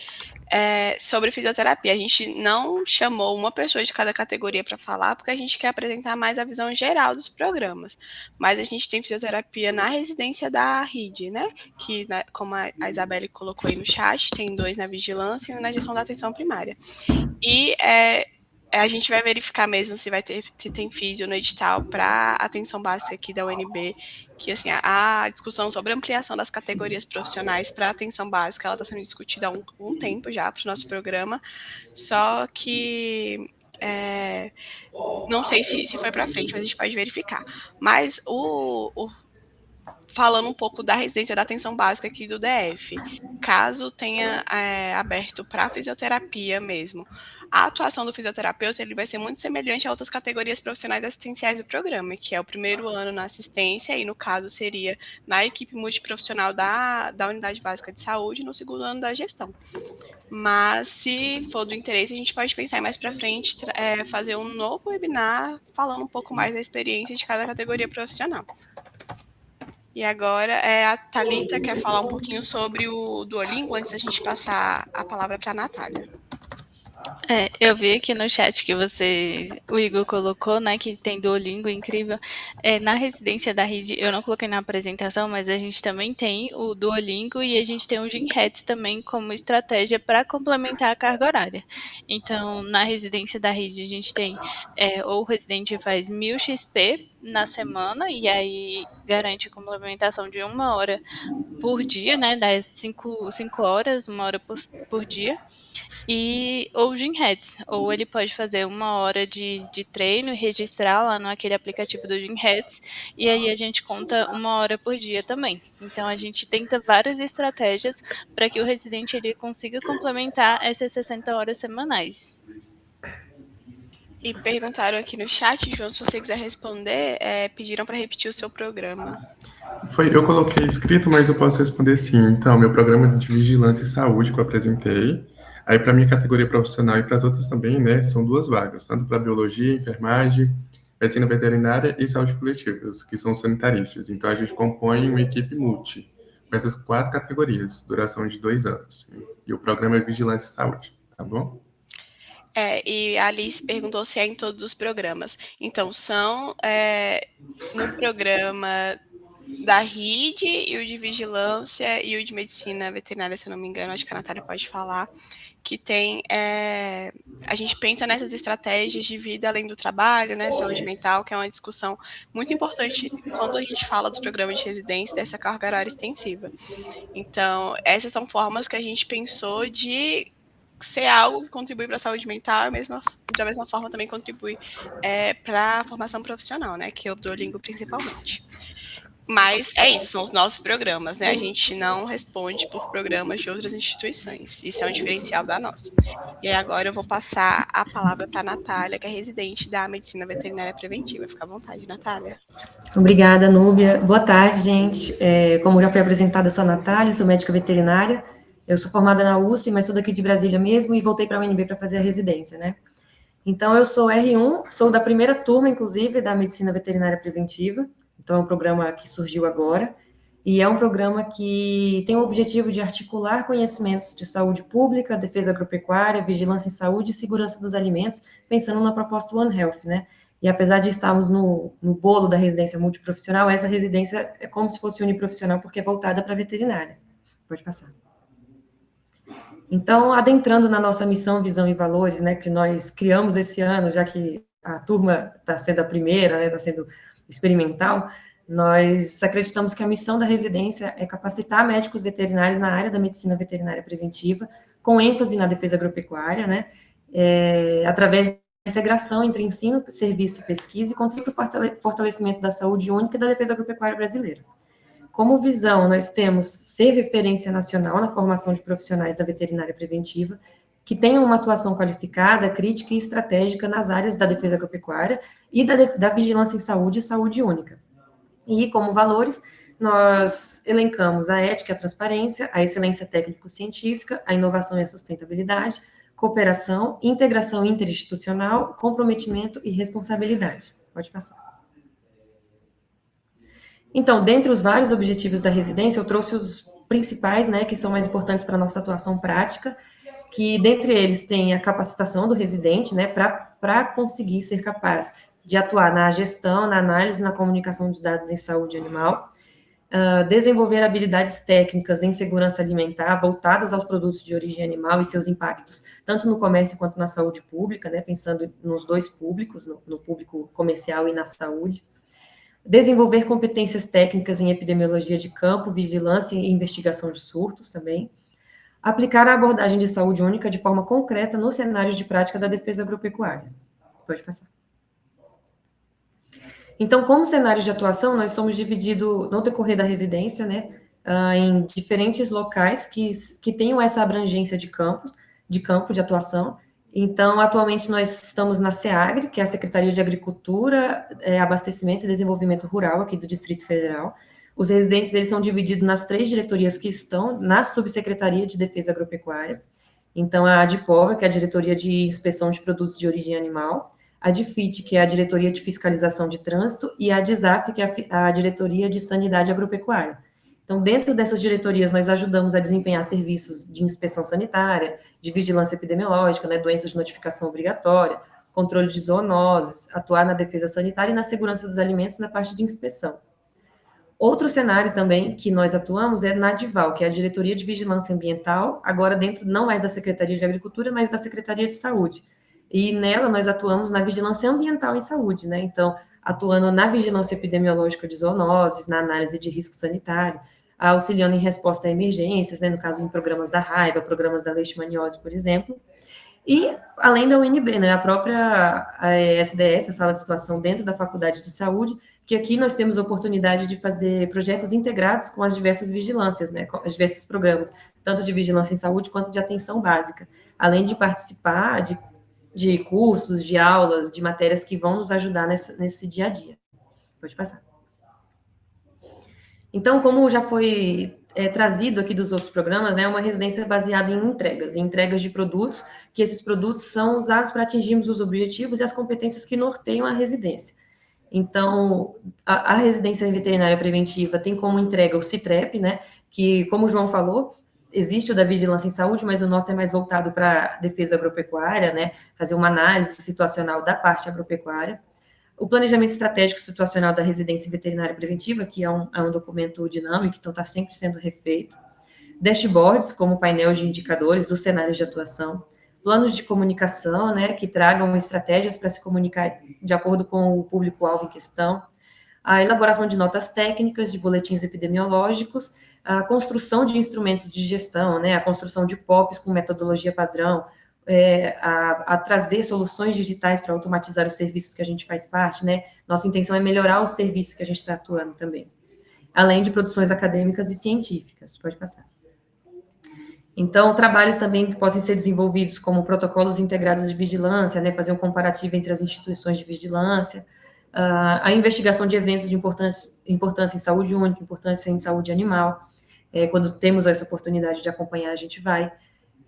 sobre fisioterapia. A gente não chamou uma pessoa de cada categoria para falar, porque a gente quer apresentar mais a visão geral dos programas. Mas a gente tem fisioterapia na residência da RID, né? Que, como a Isabelle colocou aí no chat, tem 2 na vigilância e 1 na gestão da atenção primária. E a gente vai verificar mesmo se tem físio no edital para atenção básica aqui da UNB, que assim, a discussão sobre a ampliação das categorias profissionais para atenção básica, ela está sendo discutida há um tempo já para o nosso programa, só que não sei se foi para frente, mas a gente pode verificar. Mas falando um pouco da residência da atenção básica aqui do DF, caso tenha aberto para fisioterapia mesmo, a atuação do fisioterapeuta ele vai ser muito semelhante a outras categorias profissionais assistenciais do programa, que é o primeiro ano na assistência, e no caso seria na equipe multiprofissional da unidade básica de saúde, no segundo ano da gestão. Mas, se for do interesse, a gente pode pensar mais para frente, fazer um novo webinar falando um pouco mais da experiência de cada categoria profissional. E agora a Thalita quer falar um pouquinho sobre o Duolingo, antes da gente passar a palavra para a Natália. Eu vi aqui no chat que o Igor colocou, né, que tem Duolingo, incrível. Na residência da RID, eu não coloquei na apresentação, mas a gente também tem o Duolingo e a gente tem o Gymhats também como estratégia para complementar a carga horária. Então, na residência da RID, a gente tem, ou o residente faz 1000 XP na semana, e aí garante a complementação de 1 hora por dia, né, das 5 horas, 1 hora por dia. Ou Gymhats, ou ele pode fazer 1 hora de treino e registrar lá naquele aplicativo do Gymhats, e aí a gente conta 1 hora por dia também. Então a gente tenta várias estratégias para que o residente ele consiga complementar essas 60 horas semanais. E perguntaram aqui no chat, João, se você quiser responder, pediram para repetir o seu programa. Eu coloquei escrito, mas eu posso responder sim. Então, meu programa de vigilância e saúde que eu apresentei. Aí, para minha categoria profissional e para as outras também, né, são 2 vagas, tanto para biologia, enfermagem, medicina veterinária e saúde coletivas, que são sanitaristas. Então, a gente compõe uma equipe multi, com essas 4 categorias, duração de 2 anos. E o programa é vigilância e saúde, tá bom? E a Alice perguntou se é em todos os programas. Então, são no programa da RID e o de vigilância e o de medicina veterinária, se eu não me engano, acho que a Natália pode falar, que tem, a gente pensa nessas estratégias de vida além do trabalho, né, saúde mental, que é uma discussão muito importante quando a gente fala dos programas de residência, dessa carga horária extensiva. Então, essas são formas que a gente pensou de ser algo que contribui para a saúde mental, da mesma forma também contribui para a formação profissional, né, que é o Duolingo principalmente. Mas é isso, são os nossos programas, né? A gente não responde por programas de outras instituições. Isso é um diferencial da nossa. E aí agora eu vou passar a palavra para a Natália, que é residente da Medicina Veterinária Preventiva. Fica à vontade, Natália. Obrigada, Núbia. Boa tarde, gente. Como já foi apresentada, eu sou a Natália, sou médica veterinária. Eu sou formada na USP, mas sou daqui de Brasília mesmo e voltei para a UNB para fazer a residência, né? Então, eu sou R1, sou da primeira turma, inclusive, da Medicina Veterinária Preventiva. Então, é um programa que surgiu agora, e é um programa que tem o objetivo de articular conhecimentos de saúde pública, defesa agropecuária, vigilância em saúde e segurança dos alimentos, pensando na proposta One Health, né? E apesar de estarmos no bolo da residência multiprofissional, essa residência é como se fosse uniprofissional, porque é voltada para a veterinária. Pode passar. Então, adentrando na nossa missão, visão e valores, né, que nós criamos esse ano, já que a turma está sendo a primeira, né, está sendo experimental, nós acreditamos que a missão da residência é capacitar médicos veterinários na área da medicina veterinária preventiva, com ênfase na defesa agropecuária, né, através da integração entre ensino, serviço e pesquisa, e contribuir para o fortalecimento da saúde única e da defesa agropecuária brasileira. Como visão, nós temos ser referência nacional na formação de profissionais da veterinária preventiva, que tenham uma atuação qualificada, crítica e estratégica nas áreas da defesa agropecuária e da vigilância em saúde e saúde única. E, como valores, nós elencamos a ética e a transparência, a excelência técnico-científica, a inovação e a sustentabilidade, cooperação, integração interinstitucional, comprometimento e responsabilidade. Pode passar. Então, dentre os vários objetivos da residência, eu trouxe os principais, né, que são mais importantes para a nossa atuação prática, que dentre eles tem a capacitação do residente, né, para conseguir ser capaz de atuar na gestão, na análise, na comunicação dos dados em saúde animal, desenvolver habilidades técnicas em segurança alimentar voltadas aos produtos de origem animal e seus impactos, tanto no comércio quanto na saúde pública, né, pensando nos dois públicos, no público comercial e na saúde. Desenvolver competências técnicas em epidemiologia de campo, vigilância e investigação de surtos também. Aplicar a abordagem de saúde única de forma concreta nos cenários de prática da defesa agropecuária. Pode passar. Então, como cenários de atuação, nós somos divididos, no decorrer da residência, né, em diferentes locais que tenham essa abrangência de campo de atuação. Então, atualmente, nós estamos na SEAGRE, que é a Secretaria de Agricultura, Abastecimento e Desenvolvimento Rural, aqui do Distrito Federal. Os residentes, eles são divididos nas 3 diretorias que estão na Subsecretaria de Defesa Agropecuária. Então, a ADIPOVA, que é a Diretoria de Inspeção de Produtos de Origem Animal, a DIFIT, que é a Diretoria de Fiscalização de Trânsito, e a DISAF, que é a Diretoria de Sanidade Agropecuária. Então, dentro dessas diretorias, nós ajudamos a desempenhar serviços de inspeção sanitária, de vigilância epidemiológica, né, doenças de notificação obrigatória, controle de zoonoses, atuar na defesa sanitária e na segurança dos alimentos na parte de inspeção. Outro cenário também que nós atuamos é na DIVAL, que é a Diretoria de Vigilância Ambiental, agora dentro não mais da Secretaria de Agricultura, mas da Secretaria de Saúde. E nela nós atuamos na vigilância ambiental em saúde, né? Então, atuando na vigilância epidemiológica de zoonoses, na análise de risco sanitário, auxiliando em resposta a emergências, né? No caso, em programas da raiva, programas da leishmaniose, por exemplo. E, além da UNB, né, a própria SDS, a sala de situação dentro da Faculdade de Saúde, que aqui nós temos a oportunidade de fazer projetos integrados com as diversas vigilâncias, né, com os diversos programas, tanto de vigilância em saúde quanto de atenção básica, além de participar de cursos, de aulas, de matérias que vão nos ajudar nesse dia a dia. Pode passar. Então, como já foi trazido aqui dos outros programas, né, uma residência baseada em entregas de produtos, que esses produtos são usados para atingirmos os objetivos e as competências que norteiam a residência. Então, a residência veterinária preventiva tem como entrega o CITREP, né, que, como o João falou, existe o da vigilância em saúde, mas o nosso é mais voltado para a defesa agropecuária, né, fazer uma análise situacional da parte agropecuária. O planejamento estratégico situacional da residência veterinária preventiva, que é um documento dinâmico, então está sempre sendo refeito. Dashboards, como painel de indicadores dos cenários de atuação. Planos de comunicação, né, que tragam estratégias para se comunicar de acordo com o público-alvo em questão. A elaboração de notas técnicas, de boletins epidemiológicos, a construção de instrumentos de gestão, né, a construção de POPs com metodologia padrão, a trazer soluções digitais para automatizar os serviços que a gente faz parte, né? Nossa intenção é melhorar o serviço que a gente está atuando também, além de produções acadêmicas e científicas. Pode passar. Então, trabalhos também que possam ser desenvolvidos como protocolos integrados de vigilância, né? Fazer um comparativo entre as instituições de vigilância, a investigação de eventos de importância em saúde única, importância em saúde animal. Quando temos essa oportunidade de acompanhar, a gente vai.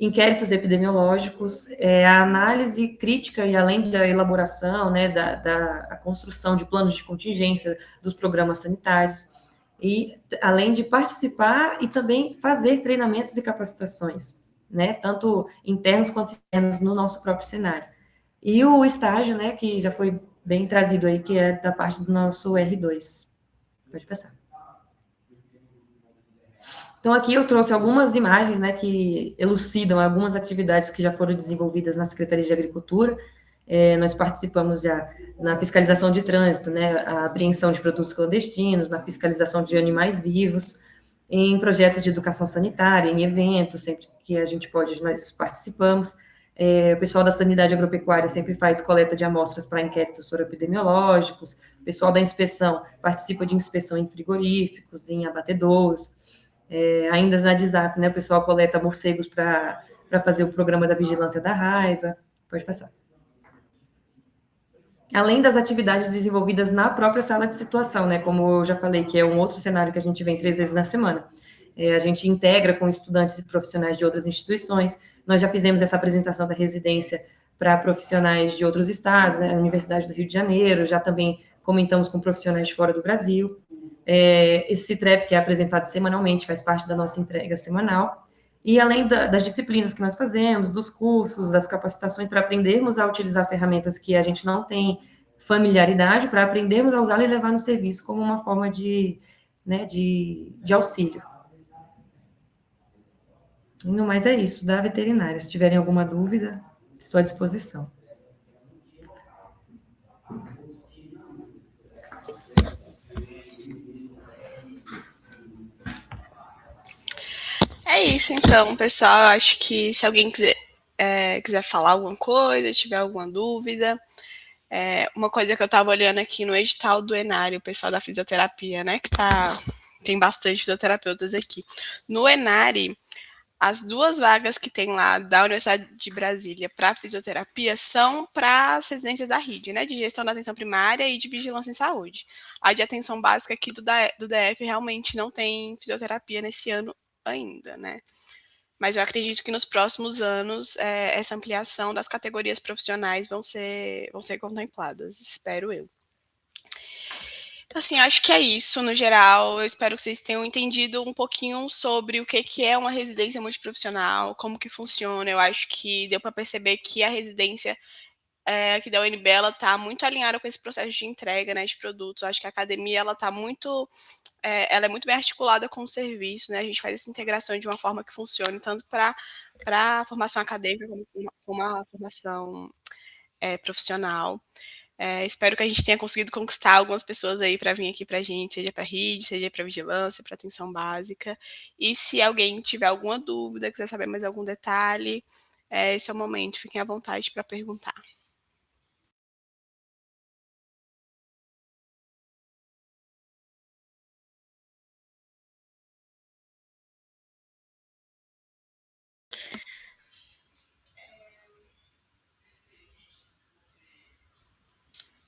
Inquéritos epidemiológicos, a análise crítica e além da elaboração, né, da construção de planos de contingência dos programas sanitários, e além de participar e também fazer treinamentos e capacitações, né, tanto internos quanto externos no nosso próprio cenário. E o estágio, né, que já foi bem trazido aí, que é da parte do nosso R2. Pode passar. Então, aqui eu trouxe algumas imagens, né, que elucidam algumas atividades que já foram desenvolvidas na Secretaria de Agricultura. Nós participamos já na fiscalização de trânsito, né, a apreensão de produtos clandestinos, na fiscalização de animais vivos, em projetos de educação sanitária, em eventos, sempre que a gente pode, nós participamos. O pessoal da sanidade agropecuária sempre faz coleta de amostras para inquéritos soroepidemiológicos. O pessoal da inspeção participa de inspeção em frigoríficos, em abatedouros. Ainda na DISAF, né, o pessoal coleta morcegos para fazer o programa da vigilância da raiva. Pode passar. Além das atividades desenvolvidas na própria sala de situação, né, como eu já falei, que é um outro cenário que a gente vem 3 vezes na semana. A gente integra com estudantes e profissionais de outras instituições. Nós já fizemos essa apresentação da residência para profissionais de outros estados, né, a Universidade do Rio de Janeiro, já também comentamos com profissionais de fora do Brasil. Esse CITREP, que é apresentado semanalmente, faz parte da nossa entrega semanal, e além das disciplinas que nós fazemos, dos cursos, das capacitações, para aprendermos a utilizar ferramentas que a gente não tem familiaridade, para aprendermos a usá-la e levar no serviço como uma forma de auxílio. No mais é isso, da veterinária. Se tiverem alguma dúvida, estou à disposição. É isso, então, pessoal. Eu acho que se alguém quiser falar alguma coisa, tiver alguma dúvida. Uma coisa que eu estava olhando aqui no edital do Enare, o pessoal da fisioterapia, né? Que tem bastante fisioterapeutas aqui. No Enare, as 2 vagas que tem lá da Universidade de Brasília para fisioterapia são para as residências da RID, né? De gestão da atenção primária e de vigilância em saúde. A de atenção básica aqui do DF realmente não tem fisioterapia nesse ano ainda, né? Mas eu acredito que nos próximos anos essa ampliação das categorias profissionais vão ser contempladas, espero eu. Assim, acho que é isso, no geral. Eu espero que vocês tenham entendido um pouquinho sobre o que é uma residência multiprofissional, como que funciona. Eu acho que deu para perceber que a residência aqui da UNB, ela está muito alinhada com esse processo de entrega, né, de produtos. Eu acho que a academia, ela está muito, ela é muito bem articulada com o serviço, né? A gente faz essa integração de uma forma que funcione tanto para a formação acadêmica como a formação profissional. Espero que a gente tenha conseguido conquistar algumas pessoas aí para vir aqui para a gente, seja para RID, seja para vigilância, para atenção básica. E se alguém tiver alguma dúvida, quiser saber mais algum detalhe, esse é o momento, fiquem à vontade para perguntar.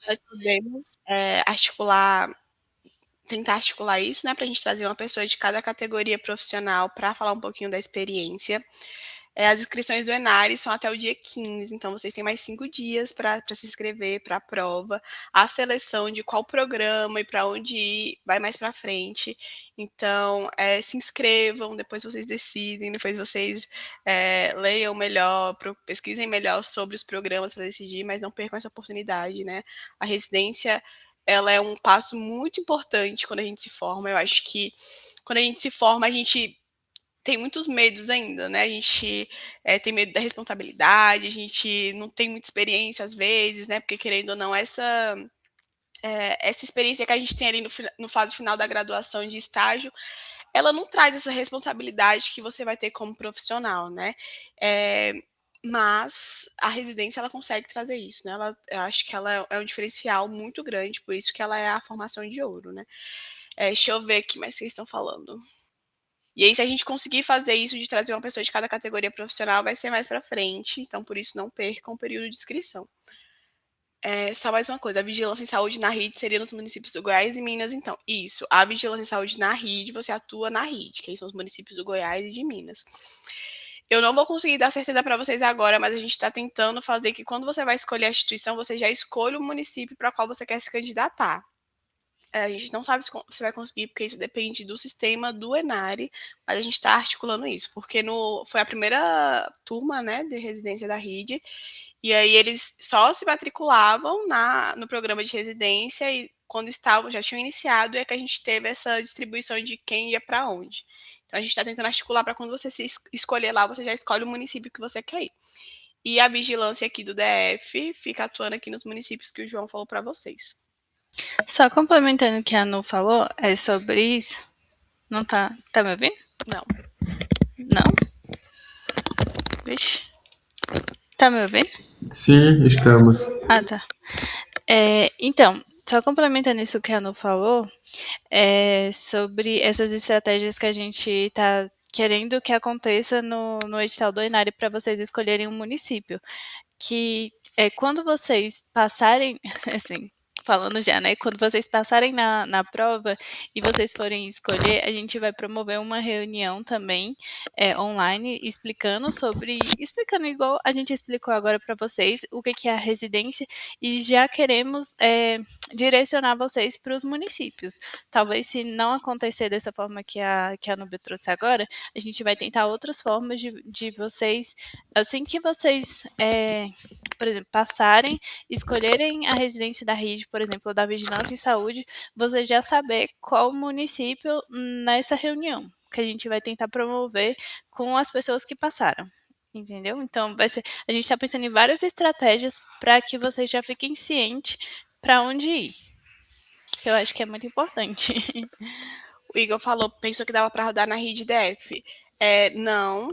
Nós podemos tentar articular isso, né, para a gente trazer uma pessoa de cada categoria profissional para falar um pouquinho da experiência. As inscrições do Enare são até o dia 15, então vocês têm mais 5 dias para se inscrever para a prova. A seleção de qual programa e para onde ir vai mais para frente. Então, se inscrevam, depois vocês decidem, depois vocês leiam melhor, pesquisem melhor sobre os programas para decidir, mas não percam essa oportunidade, né? A residência, ela é um passo muito importante quando a gente se forma. Eu acho que quando a gente se forma, a gente tem muitos medos ainda, né? A gente tem medo da responsabilidade, a gente não tem muita experiência às vezes, né? Porque querendo ou não, essa experiência que a gente tem ali no fase final da graduação de estágio, ela não traz essa responsabilidade que você vai ter como profissional, né? Mas a residência ela consegue trazer isso, né? Eu acho que ela é um diferencial muito grande, por isso que ela é a formação de ouro, né? Deixa eu ver aqui mais o que vocês estão falando. E aí, se a gente conseguir fazer isso de trazer uma pessoa de cada categoria profissional, vai ser mais para frente. Então, por isso, não percam o período de inscrição. Só mais uma coisa, a vigilância em saúde na RID seria nos municípios do Goiás e Minas, então. Isso, a vigilância em saúde na RID, você atua na RID, que são os municípios do Goiás e de Minas. Eu não vou conseguir dar certeza para vocês agora, mas a gente está tentando fazer que quando você vai escolher a instituição, você já escolha o município para qual você quer se candidatar. A gente não sabe se você vai conseguir, porque isso depende do sistema do Enare, mas a gente está articulando isso, porque foi a primeira turma, né, de residência da RID, e aí eles só se matriculavam no programa de residência e quando já tinham iniciado, é que a gente teve essa distribuição de quem ia para onde. Então a gente está tentando articular para quando você se escolher lá, você já escolhe o município que você quer ir. E a vigilância aqui do DF fica atuando aqui nos municípios que o João falou para vocês. Só complementando o que a Anu falou, é sobre isso. Não tá. Tá me ouvindo? Não. Não? Vixe. Tá me ouvindo? Sim, estamos. Ah, tá. Então, só complementando isso que a Anu falou, sobre essas estratégias que a gente tá querendo que aconteça no edital do Enare para vocês escolherem um município. Que quando vocês passarem, assim, falando já, né? Quando vocês passarem na prova e vocês forem escolher, a gente vai promover uma reunião também online explicando igual a gente explicou agora para vocês o que é a residência e já queremos direcionar vocês para os municípios. Talvez se não acontecer dessa forma que a Nubia trouxe agora, a gente vai tentar outras formas de vocês, assim que vocês por exemplo, passarem, escolherem a residência da RID, por exemplo, da Vigilância em Saúde, você já saber qual município nessa reunião que a gente vai tentar promover com as pessoas que passaram. Entendeu? Então, a gente está pensando em várias estratégias para que vocês já fiquem cientes para onde ir. Eu acho que é muito importante. O Igor pensou que dava para rodar na RID DF. Não.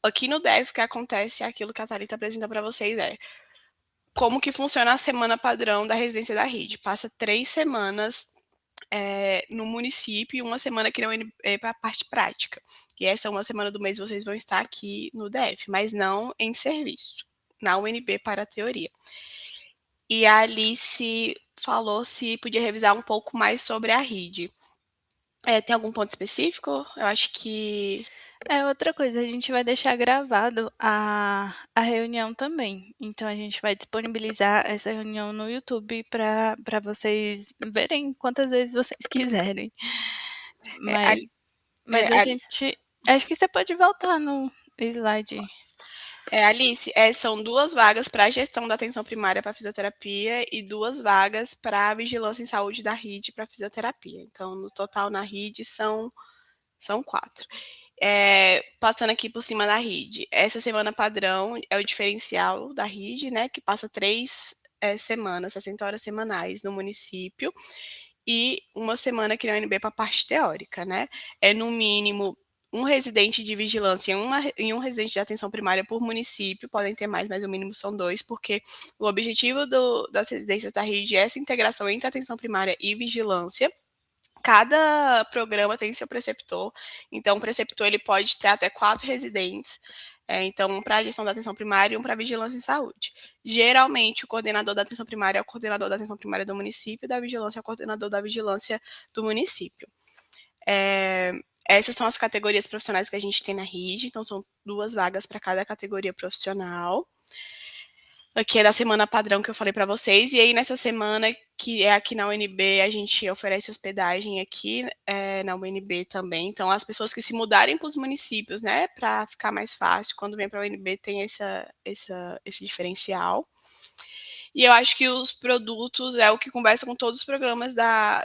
Aqui no DF, o que acontece é aquilo que a Thalita apresenta para vocês, como que funciona a semana padrão da residência da RID. Passa 3 semanas no município e uma semana aqui para a parte prática. E essa uma semana do mês vocês vão estar aqui no DF, mas não em serviço, na UNB para a teoria. E a Alice falou se podia revisar um pouco mais sobre a RID. Tem algum ponto específico? Eu acho que Outra coisa, a gente vai deixar gravado a reunião também. Então a gente vai disponibilizar essa reunião no YouTube para vocês verem quantas vezes vocês quiserem. É, Mas é, a gente. Acho que você pode voltar no slide. Alice, são 2 vagas para a gestão da atenção primária para fisioterapia e 2 vagas para a vigilância em saúde da RID para fisioterapia. Então, no total, na RID, são 4. Passando aqui por cima da RID. Essa semana padrão é o diferencial da RID, né? Que passa 3 semanas, 60 horas semanais no município, e uma semana aqui na UNB para a parte teórica, né? É no mínimo um residente de vigilância e um residente de atenção primária por município, podem ter mais, mas o mínimo são 2, porque o objetivo das residências da RID é essa integração entre atenção primária e vigilância. Cada programa tem seu preceptor, então o preceptor ele pode ter até 4 residentes, então um para a gestão da atenção primária e um para a vigilância em saúde. Geralmente o coordenador da atenção primária é o coordenador da atenção primária do município, e da vigilância é o coordenador da vigilância do município. Essas são as categorias profissionais que a gente tem na RID, então são 2 vagas para cada categoria profissional. Aqui é da semana padrão que eu falei para vocês, e aí nessa semana, que é aqui na UNB, a gente oferece hospedagem aqui na UNB também. Então, as pessoas que se mudarem para os municípios, né, para ficar mais fácil, quando vem para a UNB tem esse diferencial. E eu acho que os produtos é o que conversa com todos os programas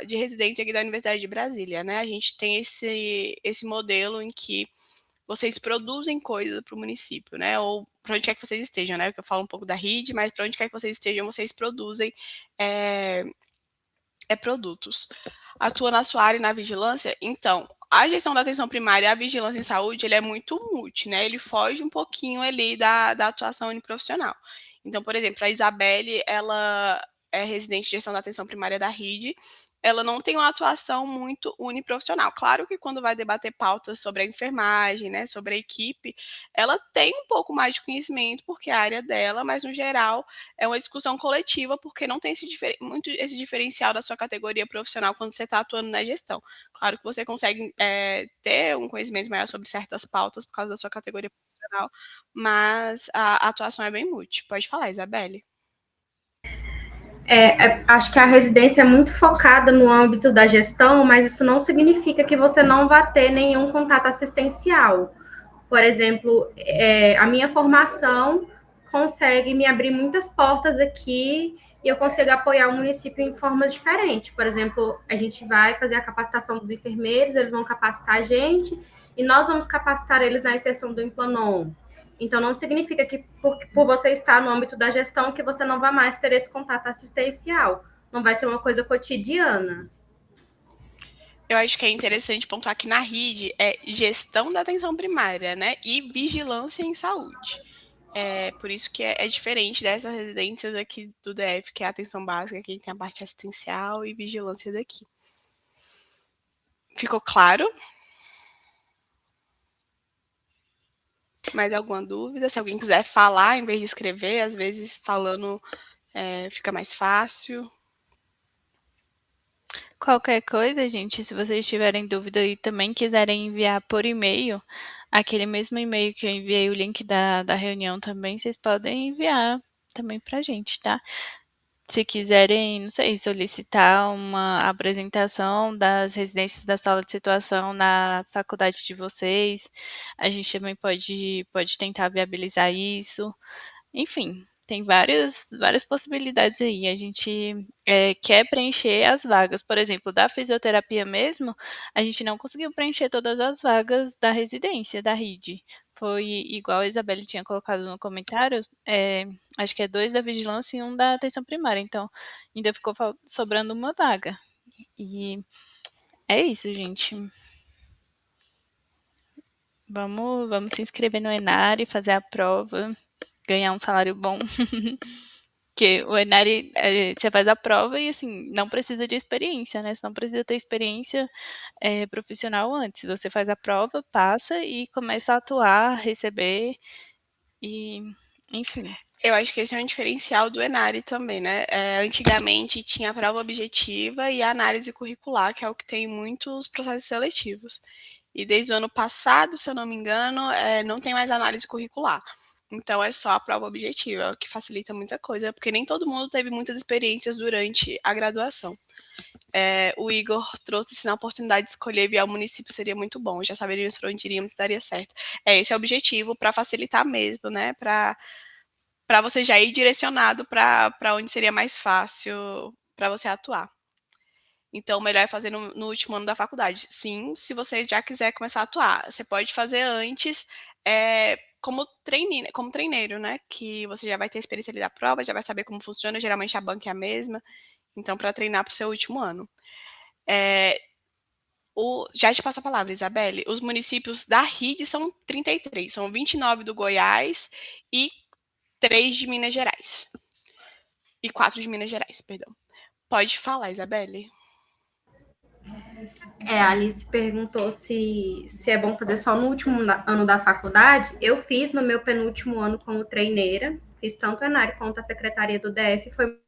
de residência aqui da Universidade de Brasília, né? A gente tem esse modelo em que vocês produzem coisa para o município, né? Ou para onde quer que vocês estejam, né? Porque eu falo um pouco da RID, mas para onde quer que vocês estejam, vocês produzem produtos. Atua na sua área e na vigilância? Então, a gestão da atenção primária e a vigilância em saúde, ele é muito multi, né? Ele foge um pouquinho ali da atuação uniprofissional. Então, por exemplo, a Isabelle, ela é residente de gestão da atenção primária da RID, ela não tem uma atuação muito uniprofissional. Claro que quando vai debater pautas sobre a enfermagem, né, sobre a equipe, ela tem um pouco mais de conhecimento, porque é a área dela, mas no geral é uma discussão coletiva, porque não tem muito esse diferencial da sua categoria profissional quando você está atuando na gestão. Claro que você consegue ter um conhecimento maior sobre certas pautas por causa da sua categoria profissional, mas a atuação é bem múltipla. Pode falar, Isabelle. Acho que a residência é muito focada no âmbito da gestão, mas isso não significa que você não vá ter nenhum contato assistencial. Por exemplo, a minha formação consegue me abrir muitas portas aqui e eu consigo apoiar o município em formas diferentes. Por exemplo, a gente vai fazer a capacitação dos enfermeiros, eles vão capacitar a gente e nós vamos capacitar eles na exceção do Implanon. Então, não significa que por você estar no âmbito da gestão que você não vai mais ter esse contato assistencial. Não vai ser uma coisa cotidiana. Eu acho que é interessante pontuar que na RID é gestão da atenção primária, né? E vigilância em saúde. Por isso que é diferente dessas residências aqui do DF, que é a atenção básica, que tem a parte assistencial e vigilância daqui. Ficou claro? Mais alguma dúvida? Se alguém quiser falar em vez de escrever, às vezes falando fica mais fácil. Qualquer coisa, gente, se vocês tiverem dúvida e também quiserem enviar por e-mail, aquele mesmo e-mail que eu enviei o link da reunião também, vocês podem enviar também pra gente, tá? Se quiserem, não sei, solicitar uma apresentação das residências da sala de situação na faculdade de vocês, a gente também pode tentar viabilizar isso. Enfim, tem várias possibilidades aí. A gente quer preencher as vagas. Por exemplo, da fisioterapia mesmo, a gente não conseguiu preencher todas as vagas da residência da RID. Foi igual a Isabelle tinha colocado no comentário, acho que é 2 da vigilância e 1 da atenção primária. Então, ainda ficou sobrando uma vaga. E é isso, gente. Vamos se inscrever no Enare, fazer a prova, ganhar um salário bom. Porque o Enare, você faz a prova e, assim, não precisa de experiência, né? Você não precisa ter experiência profissional antes. Você faz a prova, passa e começa a atuar, receber e, enfim. Eu acho que esse é um diferencial do Enare também, né? Antigamente tinha a prova objetiva e a análise curricular, que é o que tem muitos processos seletivos. e desde o ano passado, se eu não me engano, não tem mais análise curricular. Então é só a prova objetiva, o que facilita muita coisa, porque nem todo mundo teve muitas experiências durante a graduação. O Igor trouxe assim, a oportunidade de escolher via o município seria muito bom, já saberíamos para onde iríamos e daria certo. Esse é o objetivo, para facilitar mesmo, né? Para você já ir direcionado para onde seria mais fácil para você atuar. Então, o melhor é fazer no último ano da faculdade. Sim, se você já quiser começar a atuar. Você pode fazer antes, como treineiro, né? Que você já vai ter experiência ali da prova, já vai saber como funciona. Geralmente a banca é a mesma. Então, para treinar para o seu último ano. Já te passo a palavra, Isabelle. Os municípios da RID são 33. São 29 do Goiás e 3 de Minas Gerais. E 4 de Minas Gerais, perdão. Pode falar, Isabelle. A Alice perguntou se é bom fazer só no último ano da faculdade. Eu fiz no meu penúltimo ano como treineira, fiz tanto a ENARE quanto a secretaria do DF, foi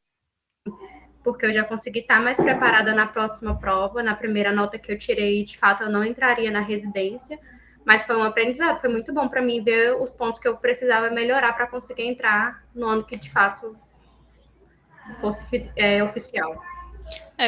porque eu já consegui estar mais preparada na próxima prova. Na primeira nota que eu tirei, de fato, eu não entraria na residência, mas foi um aprendizado, foi muito bom para mim ver os pontos que eu precisava melhorar para conseguir entrar no ano que, de fato, fosse oficial.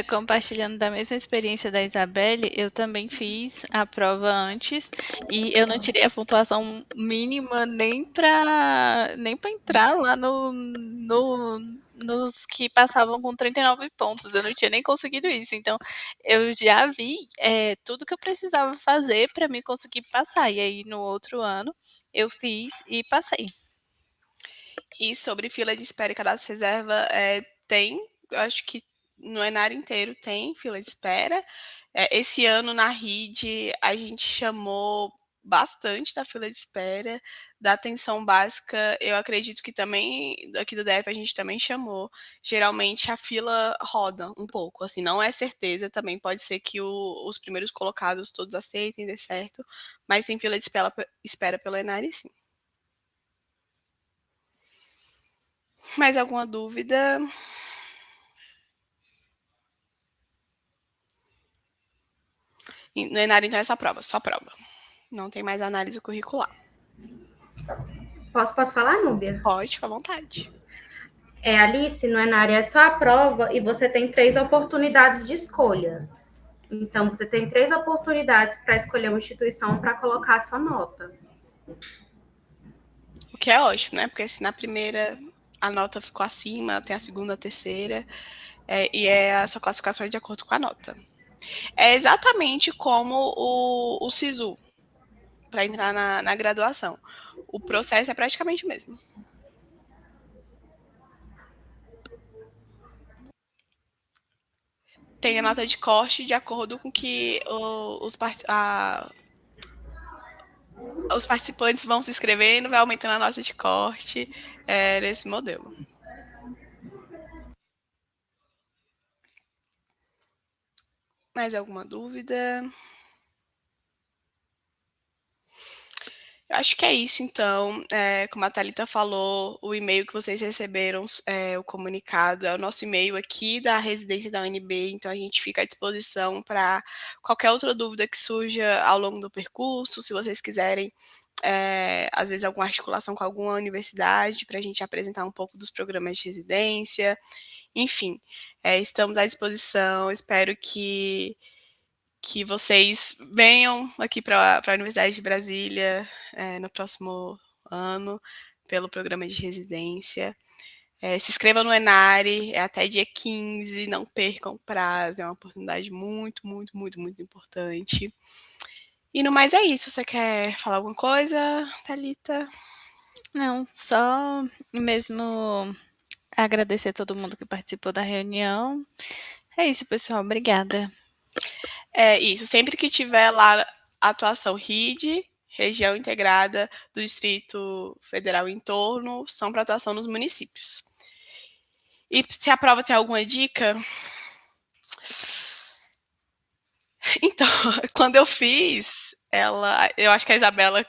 Compartilhando da mesma experiência da Isabelle, eu também fiz a prova antes e eu não tirei a pontuação mínima nem para entrar lá nos que passavam com 39 pontos. Eu não tinha nem conseguido isso. Então, eu já vi tudo que eu precisava fazer para me conseguir passar. E aí, no outro ano, eu fiz e passei. E sobre fila de espera e cadastro reserva, eu acho que no ENAR inteiro tem fila de espera. Esse ano na RID a gente chamou bastante da fila de espera, da atenção básica, eu acredito que também, aqui do DF a gente também chamou. Geralmente a fila roda um pouco, assim, não é certeza, também pode ser que os primeiros colocados todos aceitem, dê certo, mas tem fila de espera pelo ENAR, sim. Mais alguma dúvida? No ENAR, então, é essa prova, só prova. Não tem mais análise curricular. Posso falar, Núbia? Pode, fica à vontade. Alice, no ENAR é só a prova e você tem 3 oportunidades de escolha. Então, você tem 3 oportunidades para escolher uma instituição para colocar a sua nota. O que é ótimo, né? Porque se na primeira a nota ficou acima, tem a segunda, a terceira, e a sua classificação é de acordo com a nota. É exatamente como o SISU, para entrar na graduação. O processo é praticamente o mesmo. Tem a nota de corte de acordo com que os participantes vão se inscrevendo, vai aumentando a nota de corte nesse modelo. Mais alguma dúvida? Eu acho que é isso, então. Como a Thalita falou, o e-mail que vocês receberam, o comunicado, é o nosso e-mail aqui da residência da UNB, então a gente fica à disposição para qualquer outra dúvida que surja ao longo do percurso, se vocês quiserem, às vezes, alguma articulação com alguma universidade, para a gente apresentar um pouco dos programas de residência, enfim, estamos à disposição, espero que vocês venham aqui para a Universidade de Brasília no próximo ano, pelo programa de residência. Se inscrevam no ENARE, é até dia 15, não percam o prazo, é uma oportunidade muito, muito, muito, muito importante. E no mais é isso, você quer falar alguma coisa, Thalita? Não, só mesmo agradecer a todo mundo que participou da reunião. É isso, pessoal, obrigada. Isso, sempre que tiver lá a atuação RID, região integrada do Distrito Federal em torno, são para atuação nos municípios. E se a prova tem alguma dica? Então, quando eu fiz, eu acho que a Isabelle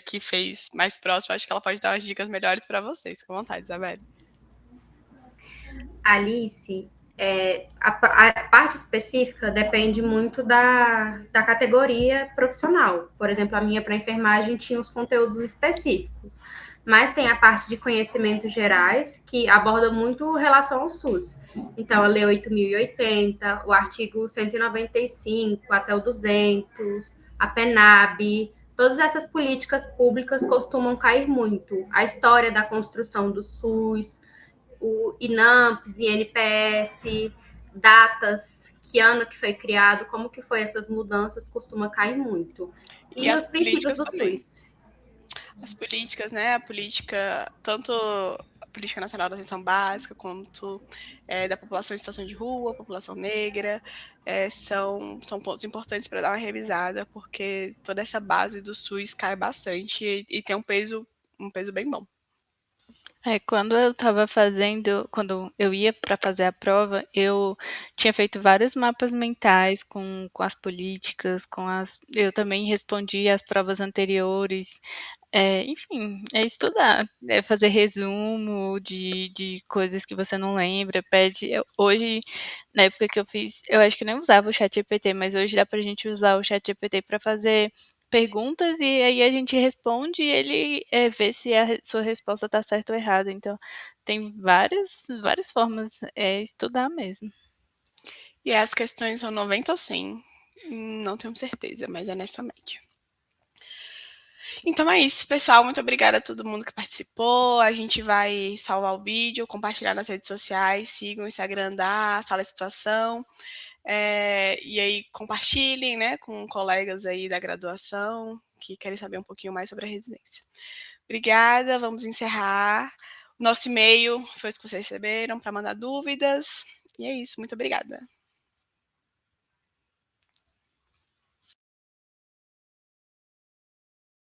que fez mais próximo, acho que ela pode dar umas dicas melhores para vocês. Com vontade, Isabelle. Alice, A parte específica depende muito da categoria profissional. Por exemplo, a minha para enfermagem tinha os conteúdos específicos, mas tem a parte de conhecimentos gerais, que aborda muito relação ao SUS. Então, a Lei 8.080, o artigo 195 até o 200, a PENAB, todas essas políticas públicas costumam cair muito. A história da construção do SUS, o INAMPS, INPS, datas, que ano que foi criado, como que foi essas mudanças, costuma cair muito. E os princípios do também. SUS. As políticas, né? A política, tanto a Política Nacional da Atenção Básica, quanto da população em situação de rua, população negra, são pontos importantes para dar uma revisada, porque toda essa base do SUS cai bastante e tem um peso bem bom. Quando eu ia para fazer a prova, eu tinha feito vários mapas mentais com as políticas, eu também respondi as provas anteriores. Enfim, é estudar, é fazer resumo de coisas que você não lembra, hoje, na época que eu fiz, eu acho que eu nem usava o ChatGPT, mas hoje dá pra gente usar o ChatGPT para fazer perguntas e aí a gente responde e ele vê se a sua resposta está certa ou errada. Então, tem várias formas, estudar mesmo. E as questões são 90 ou 100, não tenho certeza, mas é nessa média. Então é isso, pessoal. Muito obrigada a todo mundo que participou. A gente vai salvar o vídeo, compartilhar nas redes sociais, sigam o Instagram da Sala de Situação. E aí compartilhem, né, com colegas aí da graduação que querem saber um pouquinho mais sobre a residência. Obrigada, vamos encerrar. Nosso e-mail foi o que vocês receberam para mandar dúvidas. E é isso, muito obrigada.